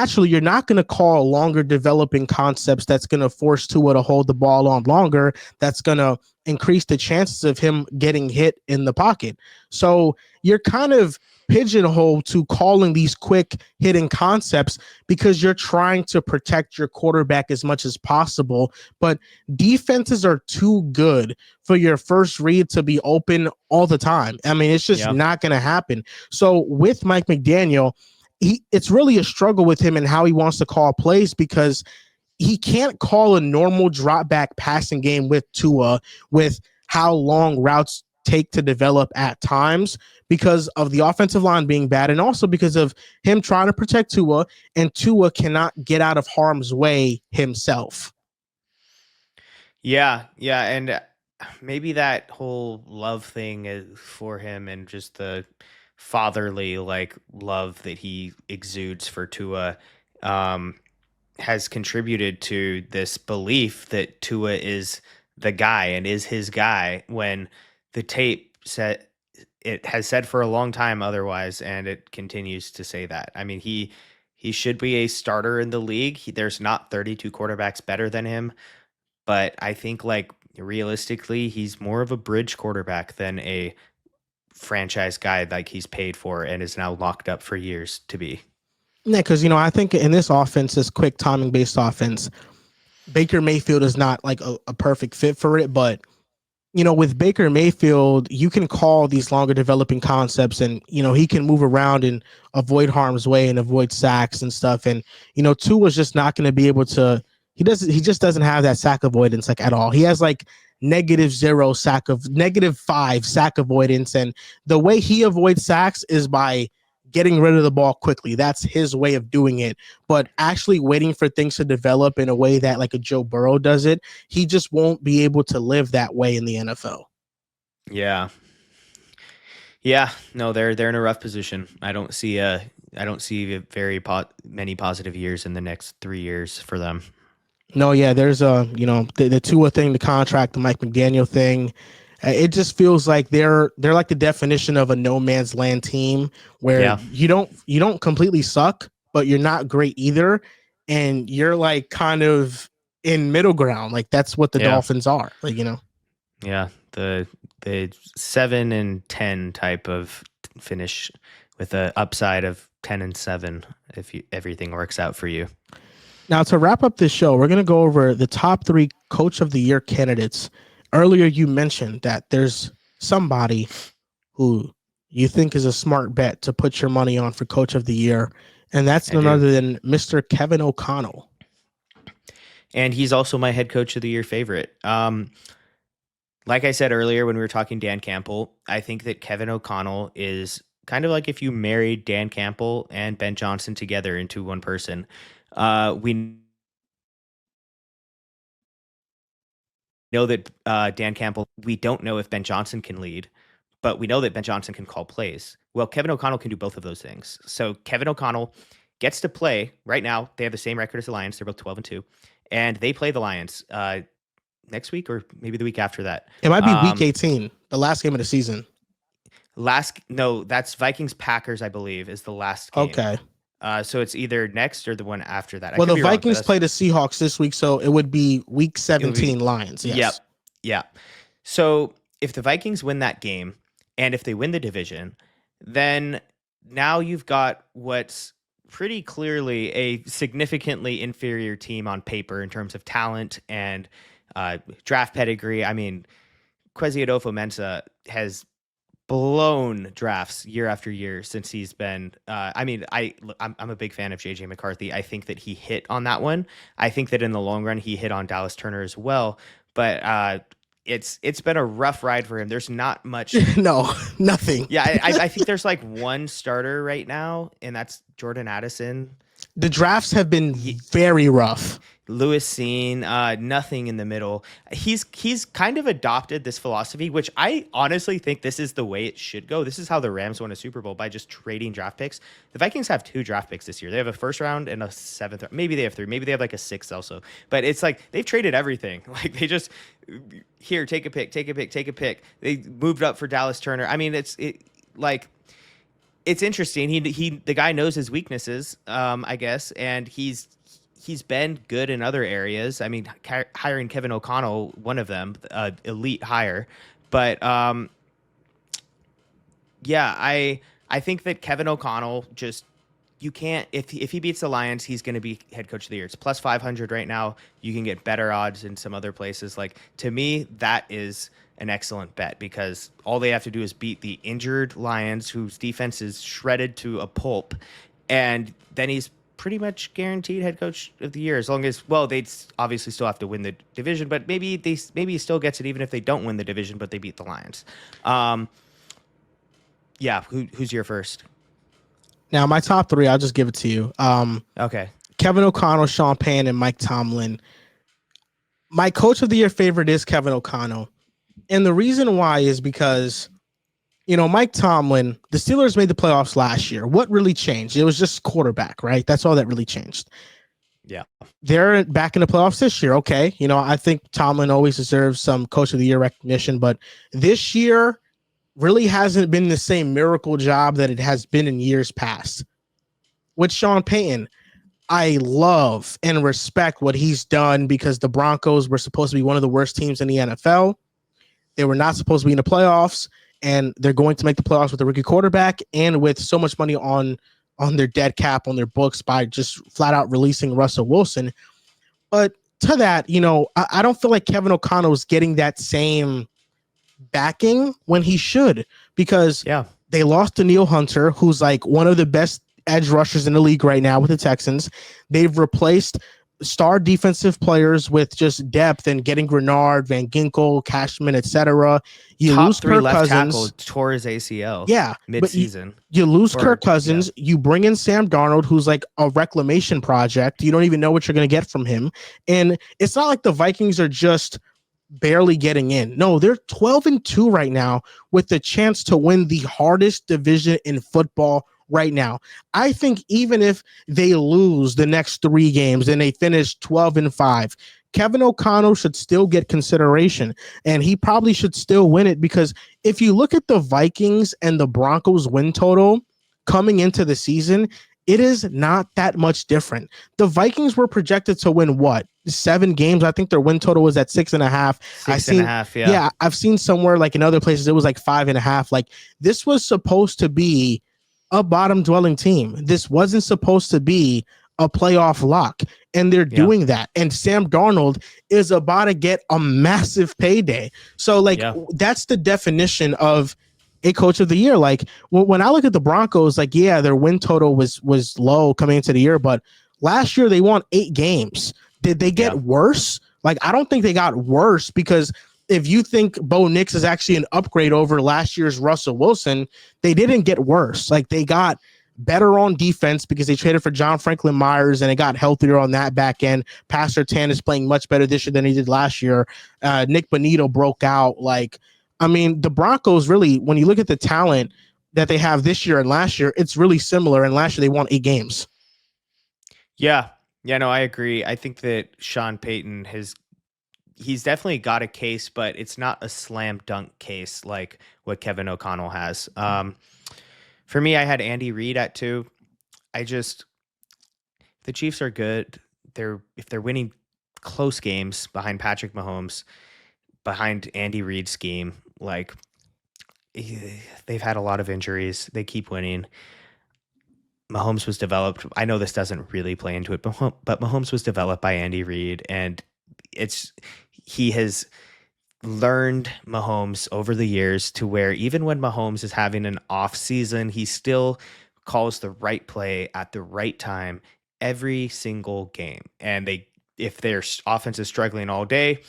to call longer developing concepts that's going to force Tua to hold the ball on longer. That's going to increase the chances of him getting hit in the pocket. So you're kind of pigeonholed to calling these quick hitting concepts because you're trying to protect your quarterback as much as possible. But defenses are too good for your first read to be open all the time. I mean, it's just Yep. not going to happen. So with Mike McDaniel, it's really a struggle with him and how he wants to call plays because he can't call a normal drop back passing game with Tua with how long routes take to develop at times because of the offensive line being bad and also because of him trying to protect Tua, and Tua cannot get out of harm's way himself. Yeah. Yeah. And maybe that whole love thing is for him and just the fatherly like love that he exudes for Tua um has contributed to this belief that Tua is the guy and is his guy when the tape set it has said for a long time otherwise, and it continues to say that. I mean, he should be a starter in the league. There's not 32 quarterbacks better than him, but I think like realistically, he's more of a bridge quarterback than a franchise guy like he's paid for and is now locked up for years to be. Yeah, because I think in this offense, this quick timing based offense, Baker Mayfield is not like a perfect fit for it, but with Baker Mayfield, you can call these longer developing concepts and, he can move around and avoid harm's way and avoid sacks and stuff. And, Tua's just not going to be able to, he just doesn't have that sack avoidance like at all. He has like -5 sack avoidance. And the way he avoids sacks is by getting rid of the ball quickly. That's his way of doing it. But actually waiting for things to develop in a way that like a Joe Burrow does it, he just won't be able to live that way in the NFL. Yeah. Yeah, no, they're in a rough position. I don't see many positive years in the next 3 years for them. No, yeah, there's the Tua thing, the contract, the Mike McDaniel thing. It just feels like they're like the definition of a no man's land team where Yeah. you don't completely suck, but you're not great either, and you're like kind of in middle ground. Like that's what the Yeah. Dolphins are. Like Yeah, the 7-10 type of finish with a upside of 10-7 if everything works out for you. Now, to wrap up this show, we're going to go over the top 3 Coach of the Year candidates. Earlier, you mentioned that there's somebody who you think is a smart bet to put your money on for Coach of the Year, and that's none other than Mr. Kevin O'Connell. And he's also my head coach of the year favorite. Like I said earlier when we were talking Dan Campbell, I think that Kevin O'Connell is kind of like if you married Dan Campbell and Ben Johnson together into one person. We know that Dan Campbell, we don't know if Ben Johnson can lead, but we know that Ben Johnson can call plays. Well, Kevin O'Connell can do both of those things. So Kevin O'Connell gets to play right now. They have the same record as the Lions. They're both 12-2, and they play the Lions next week or maybe the week after that. It might be week 18, the last game of the season. That's Vikings Packers, I believe, is the last game. Okay. So it's either next or the one after that. Well, the Vikings play the Seahawks this week, so it would be week 17 Lions. Yes. Yep. Yeah. So if the Vikings win that game and if they win the division, then now you've got what's pretty clearly a significantly inferior team on paper in terms of talent and draft pedigree. I mean, Kwesi Adofo-Mensah has blown drafts year after year since he's been. I'm a big fan of JJ McCarthy. I think that he hit on that one. I think that in the long run he hit on Dallas Turner as well. But it's been a rough ride for him. There's not much. No, nothing. Yeah, I think there's like one starter right now, and that's Jordan Addison. The drafts have been very rough. Lewis Seen, nothing in the middle. He's kind of adopted this philosophy, which I honestly think this is the way it should go. This is how the Rams won a Super Bowl, by just trading draft picks. The Vikings have 2 draft picks this year. They have a first round and a 7th. Maybe they have 3. Maybe they have like a 6th also. But it's like they've traded everything. Like they just here, take a pick. They moved up for Dallas Turner. I mean, it's interesting. The guy knows his weaknesses, I guess, and he's been good in other areas. I mean, hiring Kevin O'Connell, one of them, elite hire. But I think that Kevin O'Connell you can't, if he beats the Lions, he's going to be head coach of the year. It's plus 500 right now. You can get better odds in some other places. Like, to me, that is an excellent bet because all they have to do is beat the injured Lions, whose defense is shredded to a pulp, and then he's pretty much guaranteed head coach of the year, as long as, well, they'd obviously still have to win the division, but maybe he still gets it even if they don't win the division, but they beat the Lions. Who's your first? Now, my top 3, I'll just give it to you. Okay. Kevin O'Connell, Sean Payne, and Mike Tomlin. My coach of the year favorite is Kevin O'Connell. And the reason why is because, Mike Tomlin, the Steelers made the playoffs last year. What really changed? It was just quarterback, right? That's all that really changed. Yeah. They're back in the playoffs this year. Okay. I think Tomlin always deserves some coach of the year recognition, but this year really hasn't been the same miracle job that it has been in years past. With Sean Payton, I love and respect what he's done because the Broncos were supposed to be one of the worst teams in the NFL. They were not supposed to be in the playoffs, and they're going to make the playoffs with a rookie quarterback and with so much money on their dead cap on their books by just flat out releasing Russell Wilson. But to that, I don't feel like Kevin O'Connell is getting that same backing when he should, because Yeah. they lost to Neil Hunter, who's like one of the best edge rushers in the league right now with the Texans. They've replaced star defensive players with just depth and getting Grenard, Van Ginkel, Cashman, etc. You Top lose three Kirk left tackle Cousins. tore his ACL Yeah, but mid-season. you lose Kirk Yeah. Cousins. You bring in Sam Darnold, who's like a reclamation project. You don't even know what you're going to get from him. And it's not like the Vikings are just barely getting in. No, they're 12-2 right now with the chance to win the hardest division in football right now. I think even if they lose the next 3 games and they finish 12-5, Kevin O'Connell should still get consideration, and he probably should still win it, because if you look at the Vikings and the Broncos win total coming into the season, it is not that much different. The Vikings were projected to win what, 7 games? I think their win total was at 6.5. Six and a half. Yeah. Yeah, I've seen somewhere like in other places it was like 5.5. Like, this was supposed to be a bottom dwelling team. This wasn't supposed to be a playoff lock, and they're doing that. And Sam Darnold is about to get a massive payday. So like, that's the definition of a coach of the year. Like, when I look at the Broncos, like, yeah, their win total was low coming into the year, but last year they won 8 games. Did they get worse? Like, I don't think they got worse, because if you think Bo Nix is actually an upgrade over last year's Russell Wilson, they didn't get worse. Like, they got better on defense because they traded for John Franklin Myers and it got healthier on that back end. Pastor Tan is playing much better this year than he did last year. Nick Bonito broke out. Like, I mean, the Broncos really, when you look at the talent that they have this year and last year, it's really similar. And last year they won 8 games. Yeah. Yeah, no, I agree. I think that Sean Payton he's definitely got a case, but it's not a slam dunk case like what Kevin O'Connell has. For me, I had Andy Reid at 2. The Chiefs are good. If they're winning close games behind Patrick Mahomes, behind Andy Reid's scheme, like, they've had a lot of injuries. They keep winning. Mahomes was developed. I know this doesn't really play into it, but Mahomes was developed by Andy Reid, and he has learned Mahomes over the years to where even when Mahomes is having an off season, he still calls the right play at the right time every single game. And if their offense is struggling all day,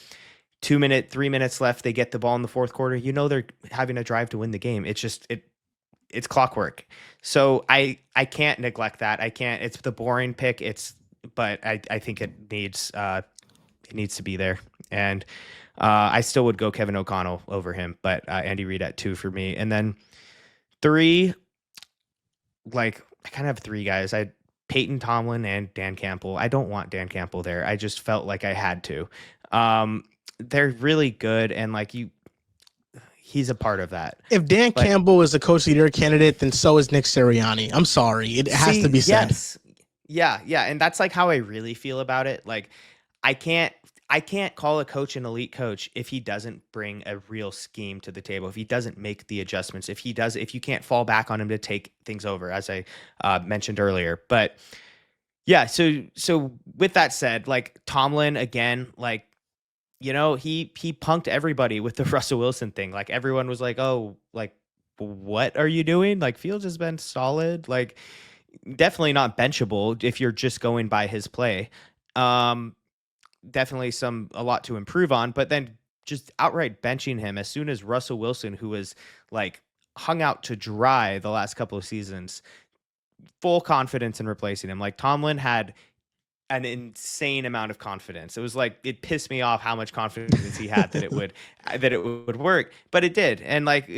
3 minutes left, they get the ball in the fourth quarter, they're having a drive to win the game. It's clockwork. So I can't neglect that. I can't. It's the boring pick. But I think it needs to be there. And I still would go Kevin O'Connell over him, but Andy Reid at 2 for me. And then 3, like, I kind of have 3 guys. I had Peyton Tomlin and Dan Campbell. I don't want Dan Campbell there. I just felt like I had to. They're really good, and like, he's a part of that. If Dan Campbell is a coach of the year candidate, then so is Nick Sirianni. I'm sorry. It has to be said. Yes. Yeah. And that's like how I really feel about it. Like, I can't call a coach an elite coach if he doesn't bring a real scheme to the table, if he doesn't make the adjustments, if you can't fall back on him to take things over, as I mentioned earlier. But yeah, so with that said, like, Tomlin, again, like, he punked everybody with the Russell Wilson thing. Like, everyone was like, oh, like, what are you doing? Like, Fields has been solid. Like, definitely not benchable if you're just going by his play. Definitely a lot to improve on, but then just outright benching him as soon as Russell Wilson, who was like hung out to dry the last couple of seasons, full confidence in replacing him. Like, Tomlin had an insane amount of confidence. It was like, it pissed me off how much confidence he had that it would work, but it did. And like,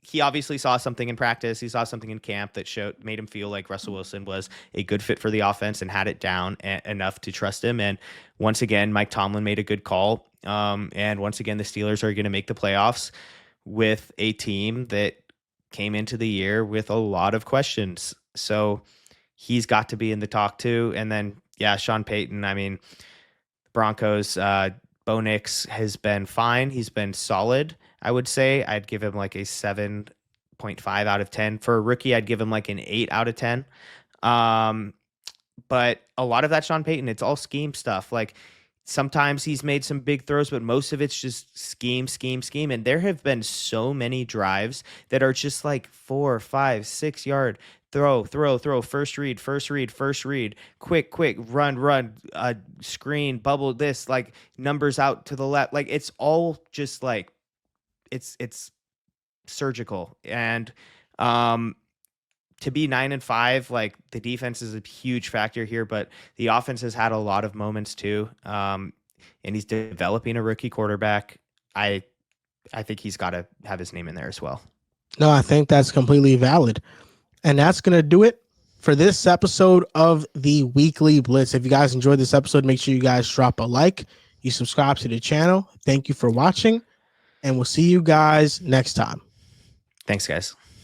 he obviously saw something in practice. He saw something in camp that made him feel like Russell Wilson was a good fit for the offense and had it down enough to trust him. And once again, Mike Tomlin made a good call. And once again, the Steelers are going to make the playoffs with a team that came into the year with a lot of questions. So he's got to be in the talk too. And then, yeah, Sean Payton. I mean, Broncos, Bo Nix has been fine. He's been solid, I would say. I'd give him like a 7.5 out of 10. For a rookie, I'd give him like an 8 out of 10. Um, but a lot of that Sean Payton, it's all scheme stuff. Like sometimes he's made some big throws, but most of it's just scheme, scheme, scheme. And there have been so many drives that are just like 4, 5, 6 yard throw, throw, throw, first read, first read, first read, quick, quick, run, run, screen, bubble, this, like numbers out to the left. Like it's all just like it's surgical. And to be 9-5, like the defense is a huge factor here, but the offense has had a lot of moments too. And he's developing a rookie quarterback. I think he's got to have his name in there as well. No, I think that's completely valid. And that's going to do it for this episode of the Weekly Blitz. If you guys enjoyed this episode, make sure you guys drop a like, you subscribe to the channel. Thank you for watching, and we'll see you guys next time. Thanks, guys.